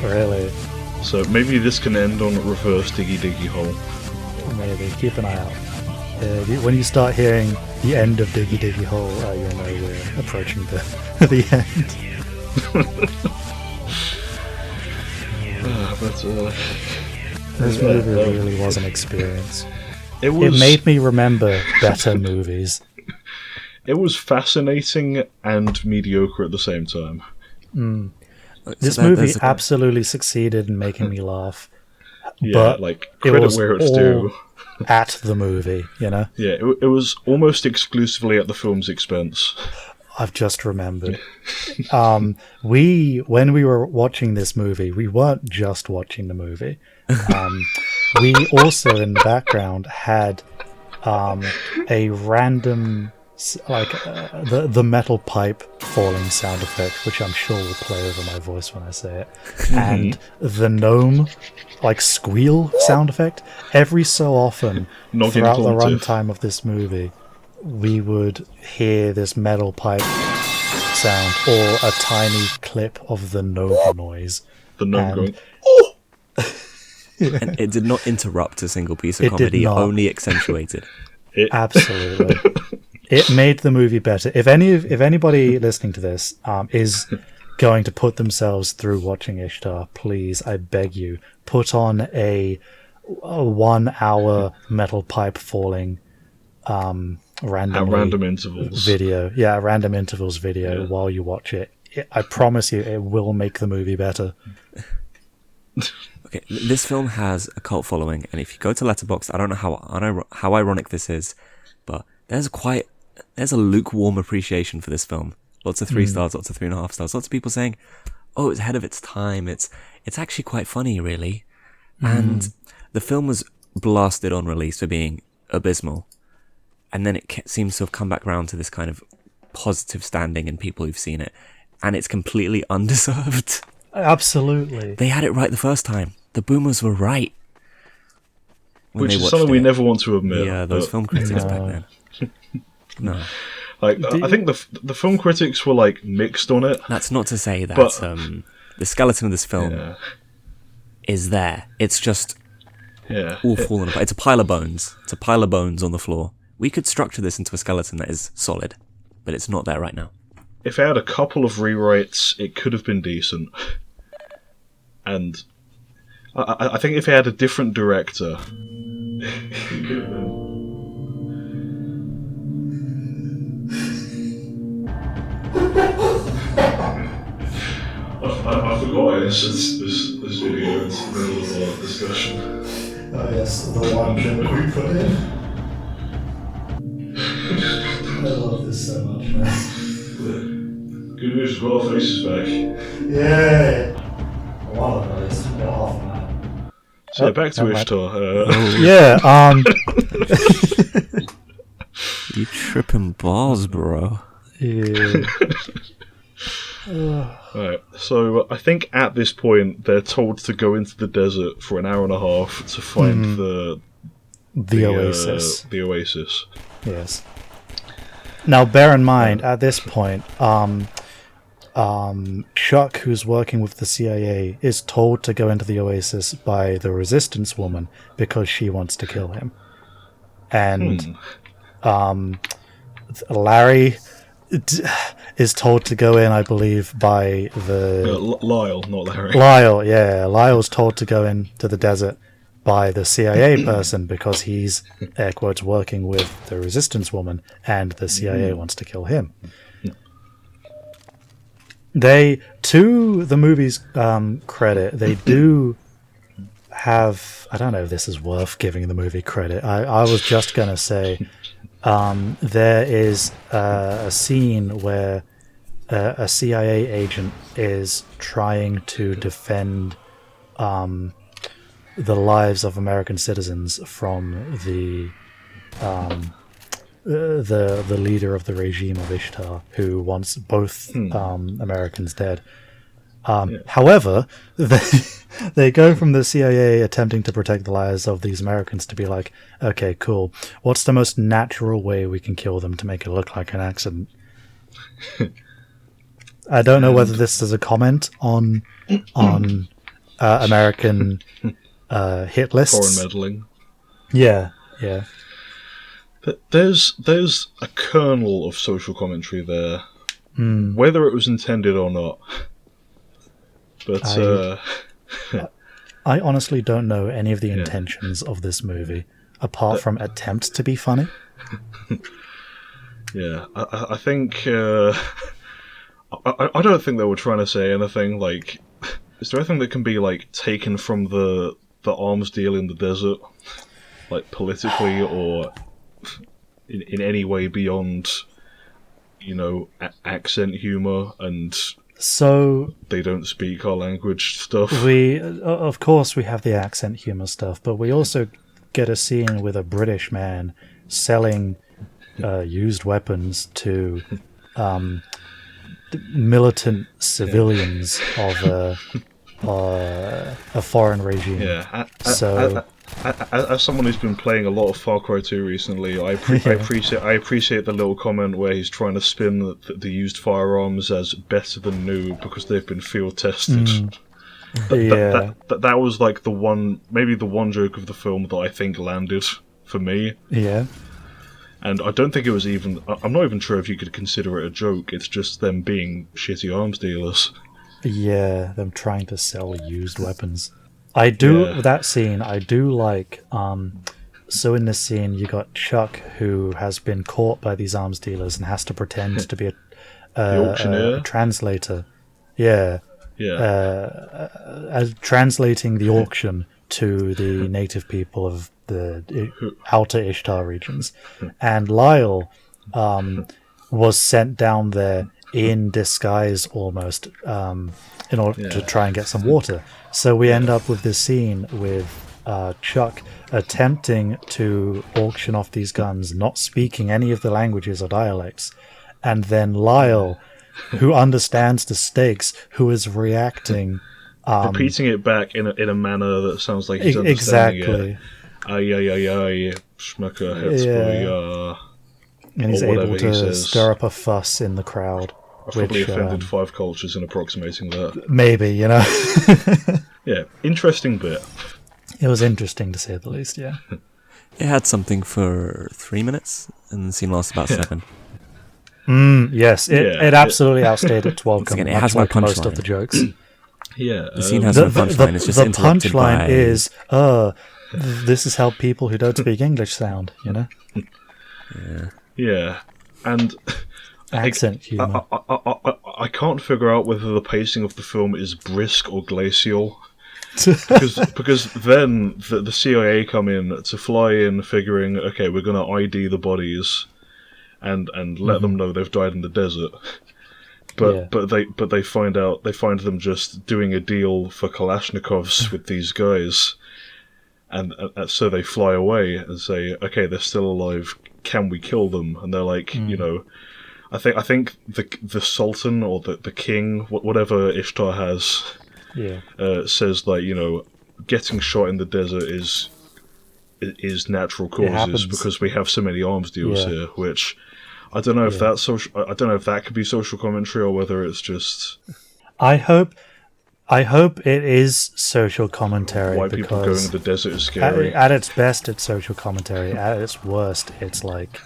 [SPEAKER 2] Really?
[SPEAKER 1] So maybe this can end on reverse Diggy Diggy Hole.
[SPEAKER 2] Maybe. Keep an eye out. When you start hearing the end of Diggy Diggy Hole, you'll know we're approaching the end. This movie really was an experience. It made me remember better movies.
[SPEAKER 1] It was fascinating and mediocre at the same time.
[SPEAKER 2] This movie absolutely succeeded in making me laugh.
[SPEAKER 1] Yeah,
[SPEAKER 2] but
[SPEAKER 1] like, credit
[SPEAKER 2] it was
[SPEAKER 1] where it's
[SPEAKER 2] all
[SPEAKER 1] due.
[SPEAKER 2] At the movie, you know?
[SPEAKER 1] Yeah, it was almost exclusively at the film's expense.
[SPEAKER 2] I've just remembered. When we were watching this movie, we weren't just watching the movie. We also, in the background, had a random, the metal pipe falling sound effect, which I'm sure will play over my voice when I say it, and the gnome, squeal sound effect. Every so often, throughout the runtime of this movie, we would hear this metal pipe sound or a tiny clip of the gnome noise.
[SPEAKER 1] The gnome going,
[SPEAKER 3] oh! And it did not interrupt a single piece of comedy, it only accentuated.
[SPEAKER 2] Absolutely. It made the movie better. If anybody listening to this is going to put themselves through watching Ishtar, please, I beg you, put on a 1 hour metal pipe falling randomly
[SPEAKER 1] at random intervals
[SPEAKER 2] video. Yeah, at random intervals video while you watch it. I promise you, it will make the movie better.
[SPEAKER 3] Okay, this film has a cult following, and if you go to Letterboxd, I don't know how ironic this is, but there's a lukewarm appreciation for this film. Lots of 3 stars, lots of 3.5 stars. Lots of people saying, "Oh, it's ahead of its time. It's actually quite funny, really." And the film was blasted on release for being abysmal, and then it seems to have come back around to this kind of positive standing in people who've seen it, and it's completely undeserved.
[SPEAKER 2] Absolutely,
[SPEAKER 3] they had it right the first time. The boomers were right.
[SPEAKER 1] Which is something we never want to admit.
[SPEAKER 3] Yeah, those film critics back then. No.
[SPEAKER 1] I think the film critics were mixed on it.
[SPEAKER 3] That's not to say that the skeleton of this film is there. It's just all fallen apart. It's a pile of bones. It's a pile of bones on the floor. We could structure this into a skeleton that is solid, but it's not there right now.
[SPEAKER 1] If it had a couple of rewrites, it could have been decent. And I think if it had a different director, it could have been. I forgot this video into the middle of our discussion.
[SPEAKER 2] Oh yes, the one that we put in. I love this so much, man.
[SPEAKER 1] Good news, we've got our faces back.
[SPEAKER 2] Yeah! One of those, half an hour.
[SPEAKER 1] So back to Ishtar.
[SPEAKER 3] You tripping balls, bro.
[SPEAKER 2] Yeah.
[SPEAKER 1] Right, so I think at this point they're told to go into the desert for an hour and a half to find the
[SPEAKER 2] oasis.
[SPEAKER 1] The oasis.
[SPEAKER 2] Yes. Now, bear in mind, at this point, Chuck, who's working with the CIA, is told to go into the oasis by the resistance woman because she wants to kill him. And Larry is told to go in, I believe, by the...
[SPEAKER 1] Lyle, not Larry.
[SPEAKER 2] Lyle, yeah. Lyle's told to go into the desert by the CIA person because he's, air quotes, working with the resistance woman and the CIA wants to kill him. They, to the movie's credit, they do have... I don't know if this is worth giving the movie credit. I was just going to say... there is a scene where a CIA agent is trying to defend the lives of American citizens from the leader of the regime of Ishtar, who wants both Americans dead. However, they go from the CIA attempting to protect the lives of these Americans to be like, okay, cool. What's the most natural way we can kill them to make it look like an accident? I don't know whether this is a comment on American hit lists.
[SPEAKER 1] Foreign meddling.
[SPEAKER 2] Yeah.
[SPEAKER 1] But there's a kernel of social commentary there, whether it was intended or not. But
[SPEAKER 2] I honestly don't know any of the intentions of this movie, apart from attempts to be funny.
[SPEAKER 1] Yeah, I think I don't think they were trying to say anything. Like, is there anything that can be like taken from the arms deal in the desert, like politically or in any way beyond, accent humor and
[SPEAKER 2] so
[SPEAKER 1] they don't speak our language stuff?
[SPEAKER 2] Of course, we have the accent humor stuff, but we also get a scene with a British man selling used weapons to militant civilians of a foreign regime.
[SPEAKER 1] Yeah.
[SPEAKER 2] So,
[SPEAKER 1] as someone who's been playing a lot of Far Cry 2 recently, I appreciate the little comment where he's trying to spin the used firearms as better than new because they've been field tested. That was like maybe the one joke of the film that I think landed for me.
[SPEAKER 2] Yeah.
[SPEAKER 1] And I don't think it was even... I'm not even sure if you could consider it a joke. It's just them being shitty arms dealers.
[SPEAKER 2] Yeah, them trying to sell used weapons. That scene, I do like... so in this scene, you got Chuck, who has been caught by these arms dealers and has to pretend to be a translator. Yeah. As translating the auction to the native people of the outer Ishtar regions. And Lyle was sent down there in disguise almost in order to try and get some water. So we end up with this scene with Chuck attempting to auction off these guns, not speaking any of the languages or dialects. And then Lyle, who understands the stakes, who is reacting...
[SPEAKER 1] repeating it back in a manner that sounds like he's understanding it. Ay, schmucker,
[SPEAKER 2] and he's able to stir up a fuss in the crowd.
[SPEAKER 1] I've probably offended 5 cultures in approximating that.
[SPEAKER 2] Maybe,
[SPEAKER 1] Yeah, interesting bit.
[SPEAKER 2] It was interesting to say the least, yeah.
[SPEAKER 3] It had something for 3 minutes, and the scene lasted about 7.
[SPEAKER 2] Yes, it absolutely outstayed its welcome.
[SPEAKER 3] Again, it has no punchline.
[SPEAKER 2] Most of the jokes.
[SPEAKER 1] Yeah,
[SPEAKER 3] the scene has no punchline. It's just
[SPEAKER 2] the
[SPEAKER 3] interrupted
[SPEAKER 2] punchline
[SPEAKER 3] by...
[SPEAKER 2] is, this is how people who don't speak English sound,
[SPEAKER 1] Yeah, and
[SPEAKER 2] accent humor.
[SPEAKER 1] I can't figure out whether the pacing of the film is brisk or glacial. because then the CIA come in to fly in, figuring, okay, we're going to ID the bodies and let them know they've died in the desert. But they find them just doing a deal for Kalashnikovs with these guys, and so they fly away and say, okay, they're still alive. Can we kill them? And they're like, I think the Sultan or the king, whatever Ishtar has, says like, getting shot in the desert is natural causes because we have so many arms deals here, which. I don't know if that's social. I don't know if that could be social commentary or whether it's just.
[SPEAKER 2] I hope it is social commentary.
[SPEAKER 1] Why people going to the desert is scary.
[SPEAKER 2] At its best, it's social commentary. At its worst, it's like.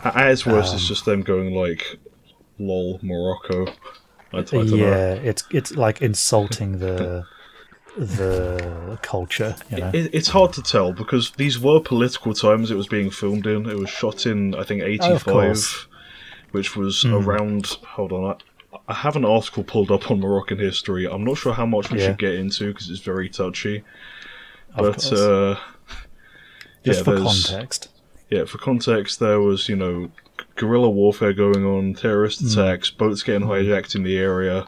[SPEAKER 1] At its worst, it's just them going like, "Lol, Morocco." I don't know.
[SPEAKER 2] It's like insulting the culture.
[SPEAKER 1] It's hard to tell because these were political times it was being filmed in. It was shot in, I think, 85, which was around. Hold on, I have an article pulled up on Moroccan history. I'm not sure how much we should get into because it's very touchy. But
[SPEAKER 2] just for context.
[SPEAKER 1] Yeah, for context, there was guerrilla warfare going on, terrorist attacks, boats getting hijacked in the area.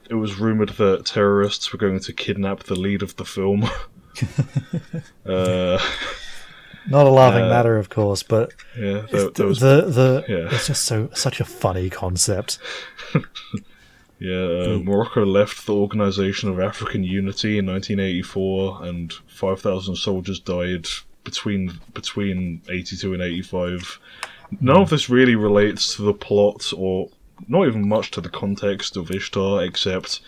[SPEAKER 1] It was rumoured that terrorists were going to kidnap the lead of the film.
[SPEAKER 2] Not a laughing matter, of course, but
[SPEAKER 1] it's
[SPEAKER 2] just such a funny concept.
[SPEAKER 1] Morocco left the Organization of African Unity in 1984, and 5,000 soldiers died between 82 and 85. None of this really relates to the plot, or not even much to the context of Ishtar, except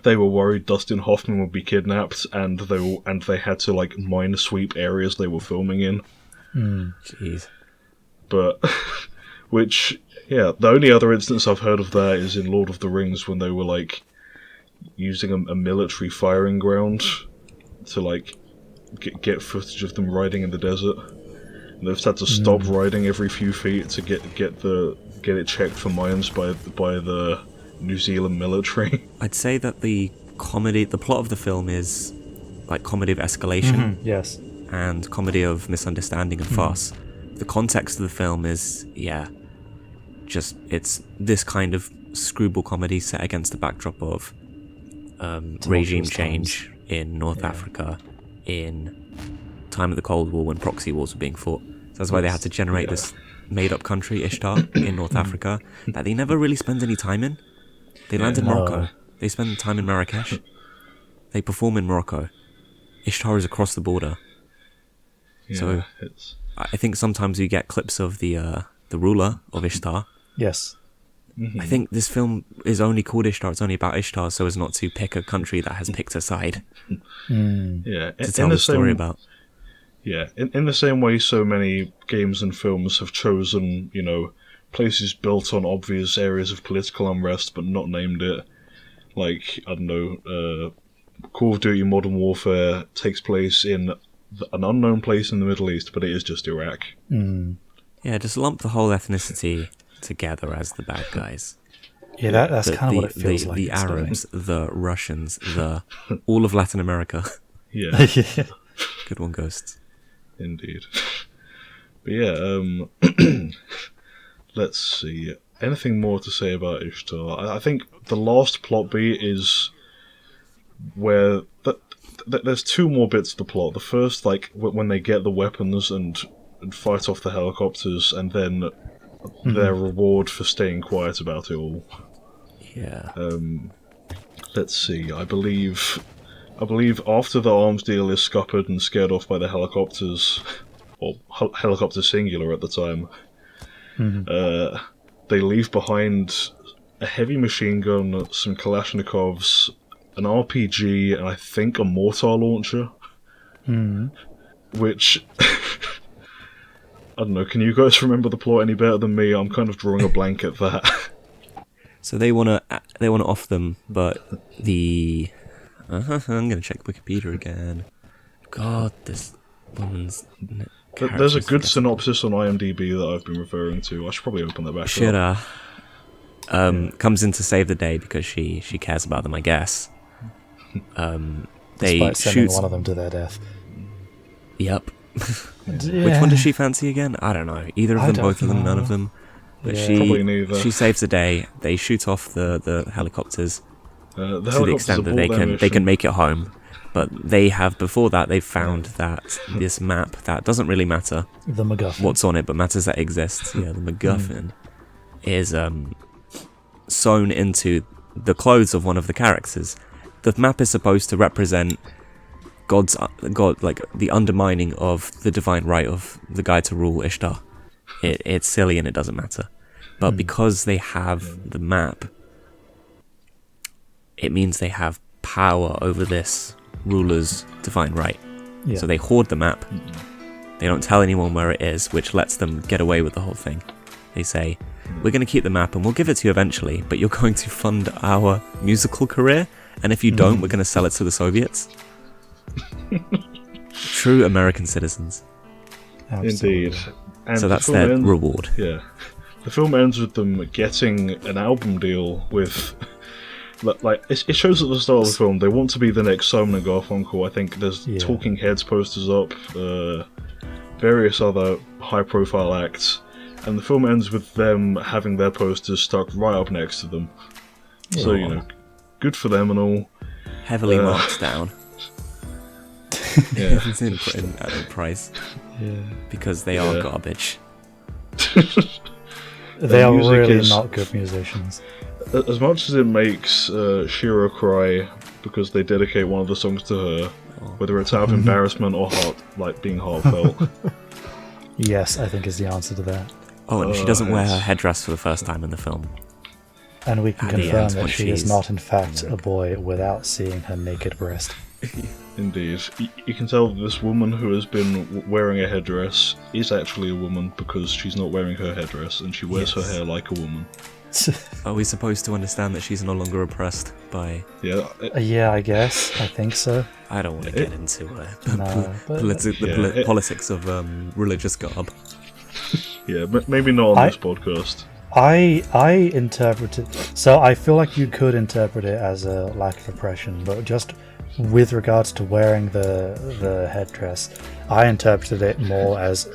[SPEAKER 1] they were worried Dustin Hoffman would be kidnapped, and they had to like minesweep areas they were filming in.
[SPEAKER 3] Jeez.
[SPEAKER 1] But the only other instance I've heard of that is in Lord of the Rings, when they were like using a military firing ground to like get footage of them riding in the desert. And they've had to stop riding every few feet to get it checked for mines by the New Zealand military.
[SPEAKER 3] I'd say that the plot of the film is like comedy of escalation,
[SPEAKER 2] yes,
[SPEAKER 3] and comedy of misunderstanding and farce. The context of the film is it's this kind of screwball comedy set against the backdrop of regime change in North Africa in time of the Cold War, when proxy wars were being fought. So that's why they had to generate this made-up country, Ishtar, in North Africa, that they never really spend any time in. They land in Morocco. They spend time in Marrakesh. They perform in Morocco. Ishtar is across the border.
[SPEAKER 1] Yeah,
[SPEAKER 3] so I think sometimes you get clips of the ruler of Ishtar.
[SPEAKER 2] Yes.
[SPEAKER 3] I think this film is only called Ishtar. It's only about Ishtar, so as not to pick a country that has picked a side.
[SPEAKER 1] Yeah,
[SPEAKER 3] to tell the story about.
[SPEAKER 1] Yeah, in the same way, so many games and films have chosen, places built on obvious areas of political unrest, but not named it. Like, I don't know, Call of Duty Modern Warfare takes place in an unknown place in the Middle East, but it is just Iraq.
[SPEAKER 3] Yeah, just lump the whole ethnicity together as the bad guys.
[SPEAKER 2] Yeah, that's kind of what it feels like.
[SPEAKER 3] The Arabs, the Russians, all of Latin America.
[SPEAKER 1] Yeah.
[SPEAKER 3] Good one, Ghosts.
[SPEAKER 1] Indeed. But yeah, let's see. Anything more to say about Ishtar? I think the last plot beat is where there's two more bits of the plot. The first, like, when they get the weapons and fight off the helicopters, and then their reward for staying quiet about it all.
[SPEAKER 3] Yeah.
[SPEAKER 1] Let's see. I believe after the arms deal is scuppered and scared off by the helicopters, or helicopter singular at the time, they leave behind a heavy machine gun, some Kalashnikovs, an RPG, and I think a mortar launcher. Which, I don't know, can you guys remember the plot any better than me? I'm kind of drawing a blank at that.
[SPEAKER 3] So they wanna off them, but I'm gonna check Wikipedia again. God, this woman's.
[SPEAKER 1] There's a good synopsis on IMDb that I've been referring to. I should probably open that back up.
[SPEAKER 3] Comes in to save the day because she cares about them, I guess. They
[SPEAKER 2] Despite sending
[SPEAKER 3] shoot
[SPEAKER 2] one of them to their death.
[SPEAKER 3] Yep.
[SPEAKER 2] Yeah.
[SPEAKER 3] Which one does she fancy again? I don't know. Either of them, both of them, none of them. But
[SPEAKER 1] Probably neither.
[SPEAKER 3] She saves the day. They shoot off the helicopters
[SPEAKER 1] The
[SPEAKER 3] to the extent that they can make it home. But they've found that this map that doesn't really matter
[SPEAKER 2] The MacGuffin.
[SPEAKER 3] what's on it, but matters that exists. Yeah, the MacGuffin is sewn into the clothes of one of the characters. The map is supposed to represent God, like the undermining of the divine right of the guy to rule Ishtar. It's silly and it doesn't matter. But because they have the map, it means they have power over this ruler's divine right.
[SPEAKER 2] Yeah.
[SPEAKER 3] So they hoard the map. They don't tell anyone where it is, which lets them get away with the whole thing. They say, we're going to keep the map and we'll give it to you eventually, but you're going to fund our musical career, and if you don't, we're going to sell it to the Soviets. True American citizens.
[SPEAKER 2] Absolutely.
[SPEAKER 1] Indeed. And
[SPEAKER 3] So that's their reward.
[SPEAKER 1] Yeah. The film ends with them getting an album deal with... Like, it shows at the start of the film, they want to be the next Simon and Garfunkel. I think there's Talking Heads posters up, various other high-profile acts, and the film ends with them having their posters stuck right up next to them. Yeah. So, good for them and all.
[SPEAKER 3] Heavily marked down.
[SPEAKER 1] Yeah.
[SPEAKER 3] It's in at a price.
[SPEAKER 2] Yeah.
[SPEAKER 3] Because they are garbage.
[SPEAKER 2] They are
[SPEAKER 1] music
[SPEAKER 2] really
[SPEAKER 1] is-
[SPEAKER 2] not good musicians.
[SPEAKER 1] as much as it makes Shira cry because they dedicate one of the songs to her, whether it's out of embarrassment or being heartfelt.
[SPEAKER 2] Yes, I think is the answer to that.
[SPEAKER 3] Oh, and she doesn't wear her headdress for the first time in the film.
[SPEAKER 2] And we can
[SPEAKER 3] At the
[SPEAKER 2] confirm
[SPEAKER 3] end,
[SPEAKER 2] that
[SPEAKER 3] when
[SPEAKER 2] she is
[SPEAKER 3] she's-
[SPEAKER 2] not, in fact, a boy without seeing her naked breast.
[SPEAKER 1] Indeed. You can tell that this woman who has been wearing a headdress is actually a woman because she's not wearing her headdress and she wears her hair like a woman.
[SPEAKER 3] Are we supposed to understand that she's no longer oppressed by...
[SPEAKER 1] Yeah.
[SPEAKER 2] Yeah, I guess. I think so.
[SPEAKER 3] I don't want to get into
[SPEAKER 2] No, but-
[SPEAKER 3] politics of religious garb.
[SPEAKER 1] Yeah, but maybe not on this podcast.
[SPEAKER 2] I interpret it... So I feel like you could interpret it as a lack of oppression, but just with regards to wearing the headdress, I interpreted it more as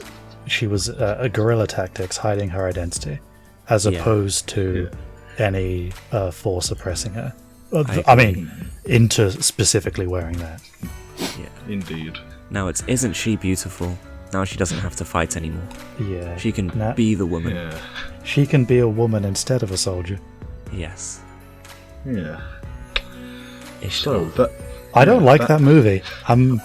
[SPEAKER 2] she was a guerrilla tactics hiding her identity, as opposed to any force oppressing her. I mean, into specifically wearing that.
[SPEAKER 3] Yeah.
[SPEAKER 1] Indeed.
[SPEAKER 3] Now it's isn't she beautiful? Now she doesn't have to fight anymore.
[SPEAKER 2] Yeah.
[SPEAKER 3] She can be the woman.
[SPEAKER 1] Yeah.
[SPEAKER 2] She can be a woman instead of a soldier.
[SPEAKER 3] Yes.
[SPEAKER 1] Yeah.
[SPEAKER 3] Ishtar.
[SPEAKER 1] So,
[SPEAKER 2] I don't like that movie. I'm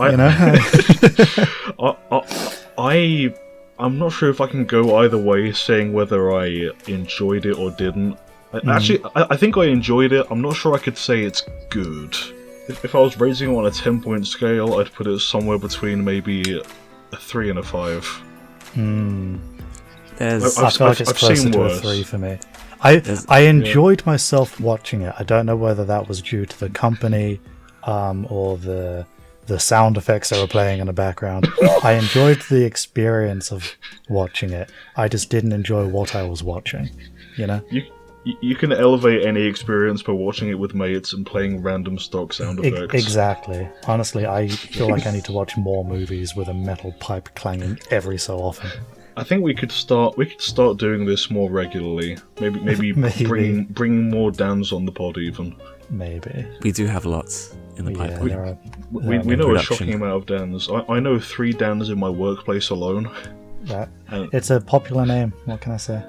[SPEAKER 1] not sure if I can go either way, saying whether I enjoyed it or didn't. Actually, I think I enjoyed it. I'm not sure I could say it's good. If I was rating it on a 10-point scale, I'd put it somewhere between maybe a 3 and a 5.
[SPEAKER 2] I feel like it's closer to a 3 for me. I enjoyed myself watching it. I don't know whether that was due to the company or the sound effects that were playing in the background. I enjoyed the experience of watching it. I just didn't enjoy what I was watching, you know?
[SPEAKER 1] You can elevate any experience by watching it with mates and playing random stock sound effects.
[SPEAKER 2] Exactly. Honestly, I feel like I need to watch more movies with a metal pipe clanging every so often.
[SPEAKER 1] I think we could start doing this more regularly. Maybe bring more Dans on the pod even.
[SPEAKER 2] Maybe.
[SPEAKER 3] We do have lots in the pipeline.
[SPEAKER 1] We know a shocking amount of Dans. I know 3 Dans in my workplace alone.
[SPEAKER 2] It's a popular name. What can I say?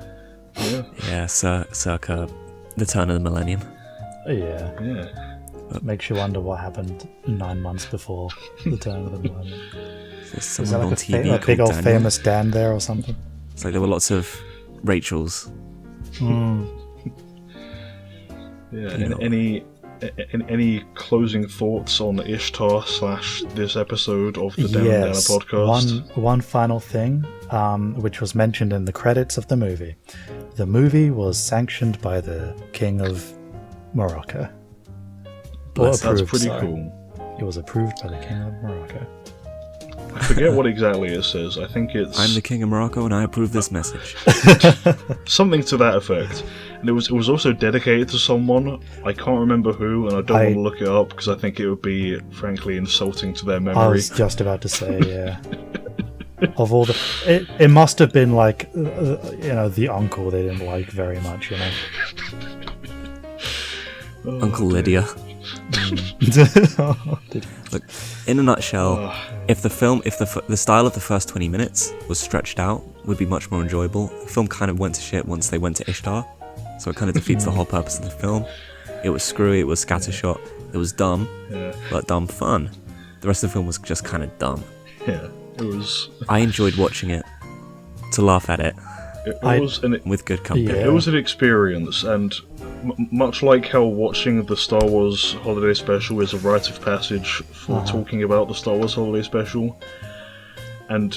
[SPEAKER 3] Yeah, circa the turn of the millennium.
[SPEAKER 2] Yeah. Makes you wonder what happened 9 months before the turn of the millennium.
[SPEAKER 3] Is
[SPEAKER 2] there like a big old
[SPEAKER 3] Daniel?
[SPEAKER 2] famous Dan there or something?
[SPEAKER 3] It's like there were lots of Rachels.
[SPEAKER 1] Any closing thoughts on Ishtar / this episode of the Dan and Dana podcast?
[SPEAKER 2] One final thing, which was mentioned in the credits of the movie. The movie was sanctioned by the King of Morocco.
[SPEAKER 1] That's pretty cool.
[SPEAKER 2] It was approved by the King of Morocco.
[SPEAKER 1] I forget what exactly it says. I think it's...
[SPEAKER 3] I'm the King of Morocco and I approve this message.
[SPEAKER 1] Something to that effect. And it was also dedicated to someone. I can't remember who, and I don't want to look it up because I think it would be, frankly, insulting to their memory.
[SPEAKER 2] I was just about to say, yeah. Of all the... It must have been like, the uncle they didn't like very much, you know.
[SPEAKER 3] Uncle Lydia. Look, in a nutshell, if the style of the first 20 minutes was stretched out, would be much more enjoyable. The film kind of went to shit once they went to Ishtar, so it kind of defeats the whole purpose of the film. It was screwy, it was scattershot, it was dumb, but dumb fun. The rest of the film was just kind of dumb.
[SPEAKER 1] Yeah, it was...
[SPEAKER 3] I enjoyed watching it, to laugh at it, with good company.
[SPEAKER 1] Yeah. It was an experience, and much like how watching the Star Wars Holiday Special is a rite of passage for talking about the Star Wars Holiday Special, and,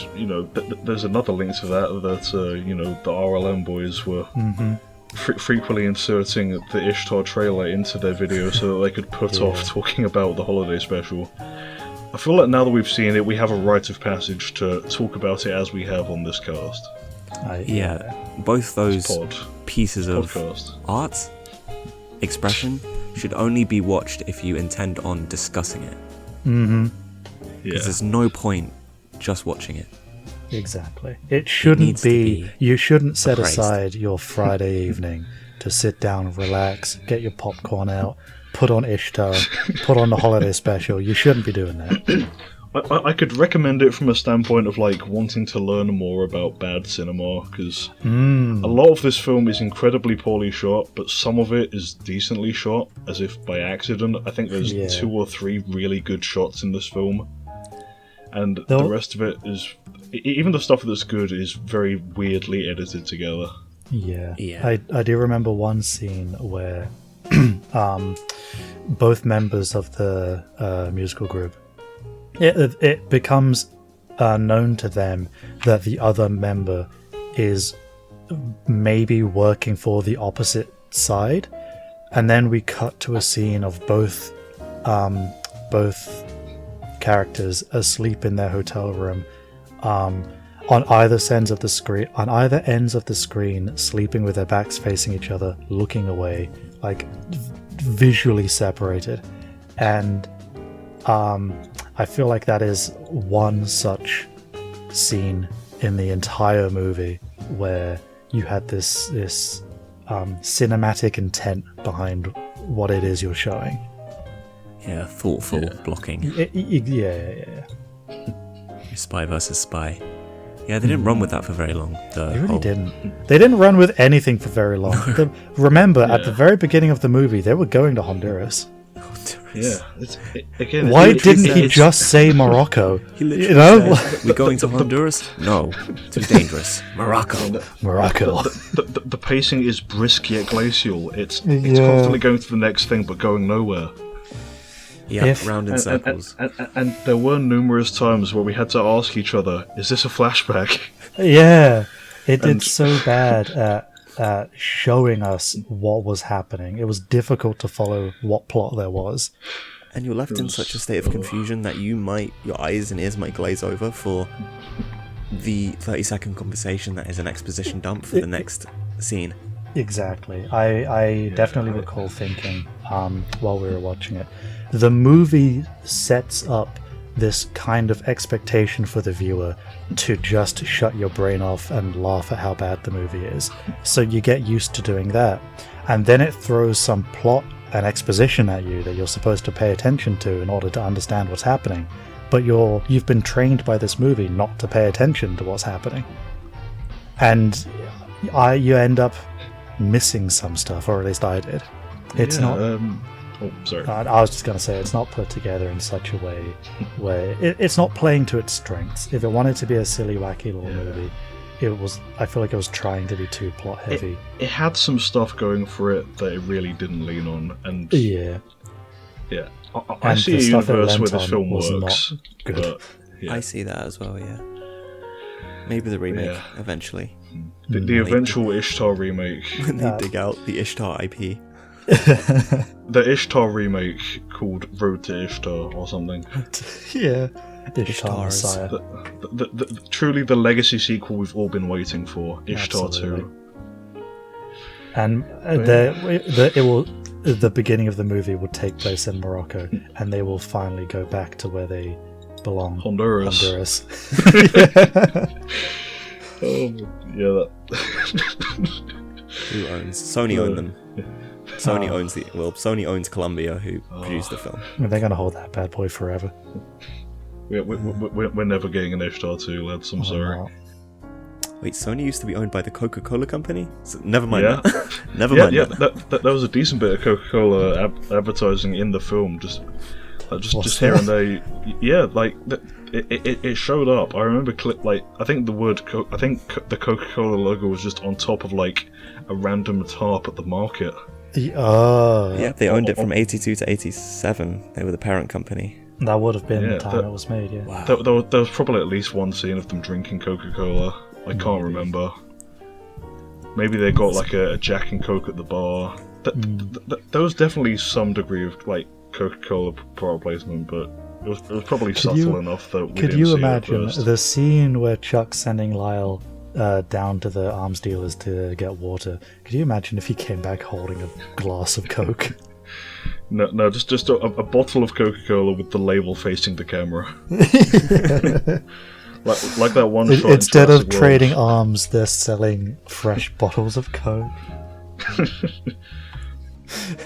[SPEAKER 1] there's another link to that, the RLM boys were frequently inserting the Ishtar trailer into their video so that they could put off talking about the Holiday Special. I feel like now that we've seen it, we have a rite of passage to talk about it as we have on this cast.
[SPEAKER 3] Both those pieces of art, expression, should only be watched if you intend on discussing it. Because there's no point just watching it.
[SPEAKER 2] Exactly. It shouldn't be... You shouldn't set aside your Friday evening to sit down, relax, get your popcorn out, put on Ishtar, put on the Holiday Special. You shouldn't be doing that.
[SPEAKER 1] I could recommend it from a standpoint of like wanting to learn more about bad cinema, because a lot of this film is incredibly poorly shot, but some of it is decently shot, as if by accident. I think there's 2 or 3 really good shots in this film, and the rest of it is, even the stuff that's good is very weirdly edited together.
[SPEAKER 2] Yeah. I do remember one scene where both members of the musical group, it becomes known to them that the other member is maybe working for the opposite side, and then we cut to a scene of both characters asleep in their hotel room, on either ends of the screen, sleeping with their backs facing each other, looking away, like visually separated. And I feel like that is one such scene in the entire movie where you had this cinematic intent behind what it is you're showing.
[SPEAKER 3] Yeah, thoughtful blocking.
[SPEAKER 2] Yeah.
[SPEAKER 3] Spy versus spy. Yeah, they didn't run with that for very long.
[SPEAKER 2] They really didn't. They didn't run with anything for very long. Remember, at the very beginning of the movie, they were going to Honduras.
[SPEAKER 1] Yeah.
[SPEAKER 2] Why didn't he just say Morocco?
[SPEAKER 3] He literally said, we're going to Honduras? No, too dangerous. Morocco.
[SPEAKER 1] The pacing is brisk yet glacial. It's constantly going to the next thing but going nowhere.
[SPEAKER 3] Yeah, round in circles.
[SPEAKER 1] And there were numerous times where we had to ask each other, is this a flashback?
[SPEAKER 2] Yeah, it did so bad at showing us what was happening. It was difficult to follow what plot there was.
[SPEAKER 3] And you're left in such a state of confusion that your eyes and ears might glaze over for the 30-second conversation that is an exposition dump for the next scene.
[SPEAKER 2] Exactly. I definitely recall thinking while we were watching it, the movie sets up this kind of expectation for the viewer to just shut your brain off and laugh at how bad the movie is. So you get used to doing that. And then it throws some plot and exposition at you that you're supposed to pay attention to in order to understand what's happening. But you've been trained by this movie not to pay attention to what's happening. And you end up missing some stuff, or at least I did. It's not...
[SPEAKER 1] sorry.
[SPEAKER 2] I was just going to say, it's not put together in such a way where it's not playing to its strengths. If it wanted to be a silly, wacky little movie, I feel like it was trying to be too plot heavy.
[SPEAKER 1] It had some stuff going for it that it really didn't lean on, and I see a universe where this film works. But,
[SPEAKER 3] I see that as well. Yeah, maybe the remake eventually.
[SPEAKER 1] The eventual Ishtar remake.
[SPEAKER 3] When they dig out the Ishtar IP.
[SPEAKER 1] The Ishtar remake called Road to Ishtar or something.
[SPEAKER 2] Yeah. Ishtar Messiah.
[SPEAKER 1] Truly the legacy sequel we've all been waiting for. Ishtar 2.
[SPEAKER 2] And the beginning of the movie will take place in Morocco, and they will finally go back to where they belong.
[SPEAKER 1] Honduras.
[SPEAKER 3] Who owns? Sony own them. Sony owns Columbia, who produced the film.
[SPEAKER 2] They're going to hold that bad boy forever.
[SPEAKER 1] We're never getting an Ishtar 2, lads. I'm sorry.
[SPEAKER 2] No.
[SPEAKER 3] Wait, Sony used to be owned by the Coca-Cola company? So, never mind that.
[SPEAKER 1] That was a decent bit of Coca-Cola advertising in the film. Just here and there. Yeah, like it showed up. I remember I think the Coca-Cola logo was just on top of like a random tarp at the market.
[SPEAKER 3] Yeah, they owned it from 82 to 87. They were the parent company.
[SPEAKER 2] That would have been the time it was made, yeah.
[SPEAKER 3] Wow.
[SPEAKER 1] There was probably at least one scene of them drinking Coca-Cola. I can't remember. Maybe they got like a Jack and Coke at the bar. There was definitely some degree of like Coca-Cola product placement, but it was probably subtle enough that we didn't see it.
[SPEAKER 2] Could you imagine the scene where Chuck's sending Lyle down to the arms dealers to get water? Could you imagine if he came back holding a glass of Coke?
[SPEAKER 1] No, just a bottle of Coca-Cola with the label facing the camera. like that one shot.
[SPEAKER 2] Instead of trading arms, they're selling fresh bottles of Coke.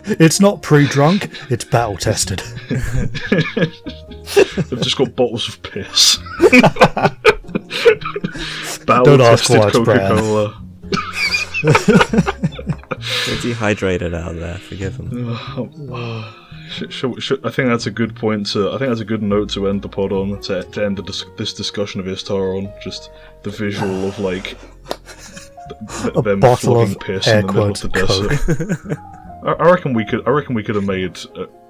[SPEAKER 2] It's not pre-drunk, it's battle-tested.
[SPEAKER 1] They've just got bottles of piss.
[SPEAKER 2] Don't ask why it's
[SPEAKER 1] Coca-Cola.
[SPEAKER 3] They're dehydrated out there. Forgive them.
[SPEAKER 1] I think that's a good point to. I think that's a good note to end the pod on. To end this discussion of Ishtar on. Just the visual of like them
[SPEAKER 2] bottle
[SPEAKER 1] flogging
[SPEAKER 2] of
[SPEAKER 1] piss
[SPEAKER 2] air
[SPEAKER 1] in the middle of the
[SPEAKER 2] quotes
[SPEAKER 1] desert. I reckon we could have made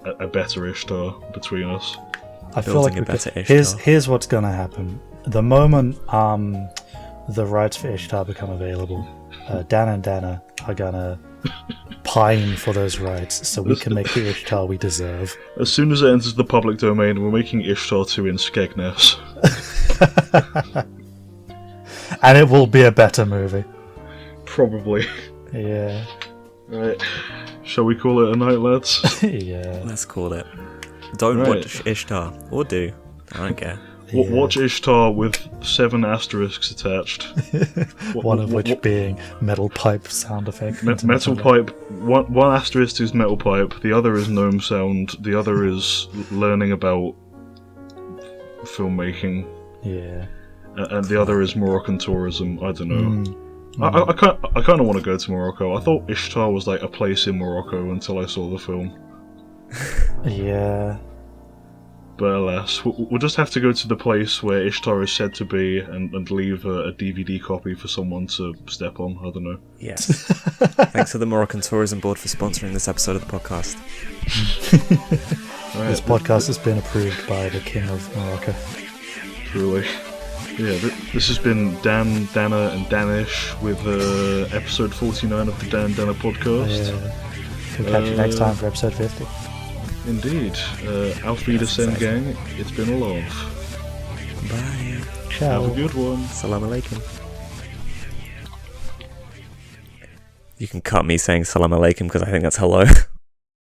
[SPEAKER 1] a better Ishtar between us.
[SPEAKER 2] I feel like
[SPEAKER 3] Building a better Ishtar.
[SPEAKER 2] here's what's gonna happen. The moment the rights for Ishtar become available, Dan and Dana are gonna pine for those rights so we can make the Ishtar we deserve.
[SPEAKER 1] As soon as it enters the public domain, we're making Ishtar 2 in Skegness.
[SPEAKER 2] And it will be a better movie.
[SPEAKER 1] Probably.
[SPEAKER 2] Yeah.
[SPEAKER 1] Right. Shall we call it a night, lads?
[SPEAKER 2] Yeah.
[SPEAKER 3] Let's call it. Don't
[SPEAKER 1] Right.
[SPEAKER 3] watch Ishtar. Or do. I don't care.
[SPEAKER 1] Watch Ishtar with 7 asterisks attached.
[SPEAKER 2] One of which being metal pipe sound effect.
[SPEAKER 1] Metal pipe. One asterisk is metal pipe. The other is gnome sound. The other is learning about filmmaking.
[SPEAKER 2] Yeah.
[SPEAKER 1] And the other is Moroccan tourism. I don't know. I kind of want to go to Morocco. I thought Ishtar was like a place in Morocco until I saw the film.
[SPEAKER 2] Yeah.
[SPEAKER 1] But alas, we'll just have to go to the place where Ishtar is said to be and leave a DVD copy for someone to step on. I don't know.
[SPEAKER 3] Yes. Thanks to the Moroccan Tourism Board for sponsoring this episode of the podcast.
[SPEAKER 1] Right,
[SPEAKER 2] This podcast has been approved by the King of Morocco.
[SPEAKER 1] truly. Yeah, this has been Dan, Dana, and Danish with episode 49 of the Dan Dana podcast.
[SPEAKER 2] Yeah. We'll catch you next time for episode 50.
[SPEAKER 1] Indeed. Auf Wiedersehen, gang. It's been a love.
[SPEAKER 3] Bye.
[SPEAKER 2] Ciao.
[SPEAKER 1] Have a good one.
[SPEAKER 3] Salam alaikum. You can cut me saying salam alaikum because I think that's hello.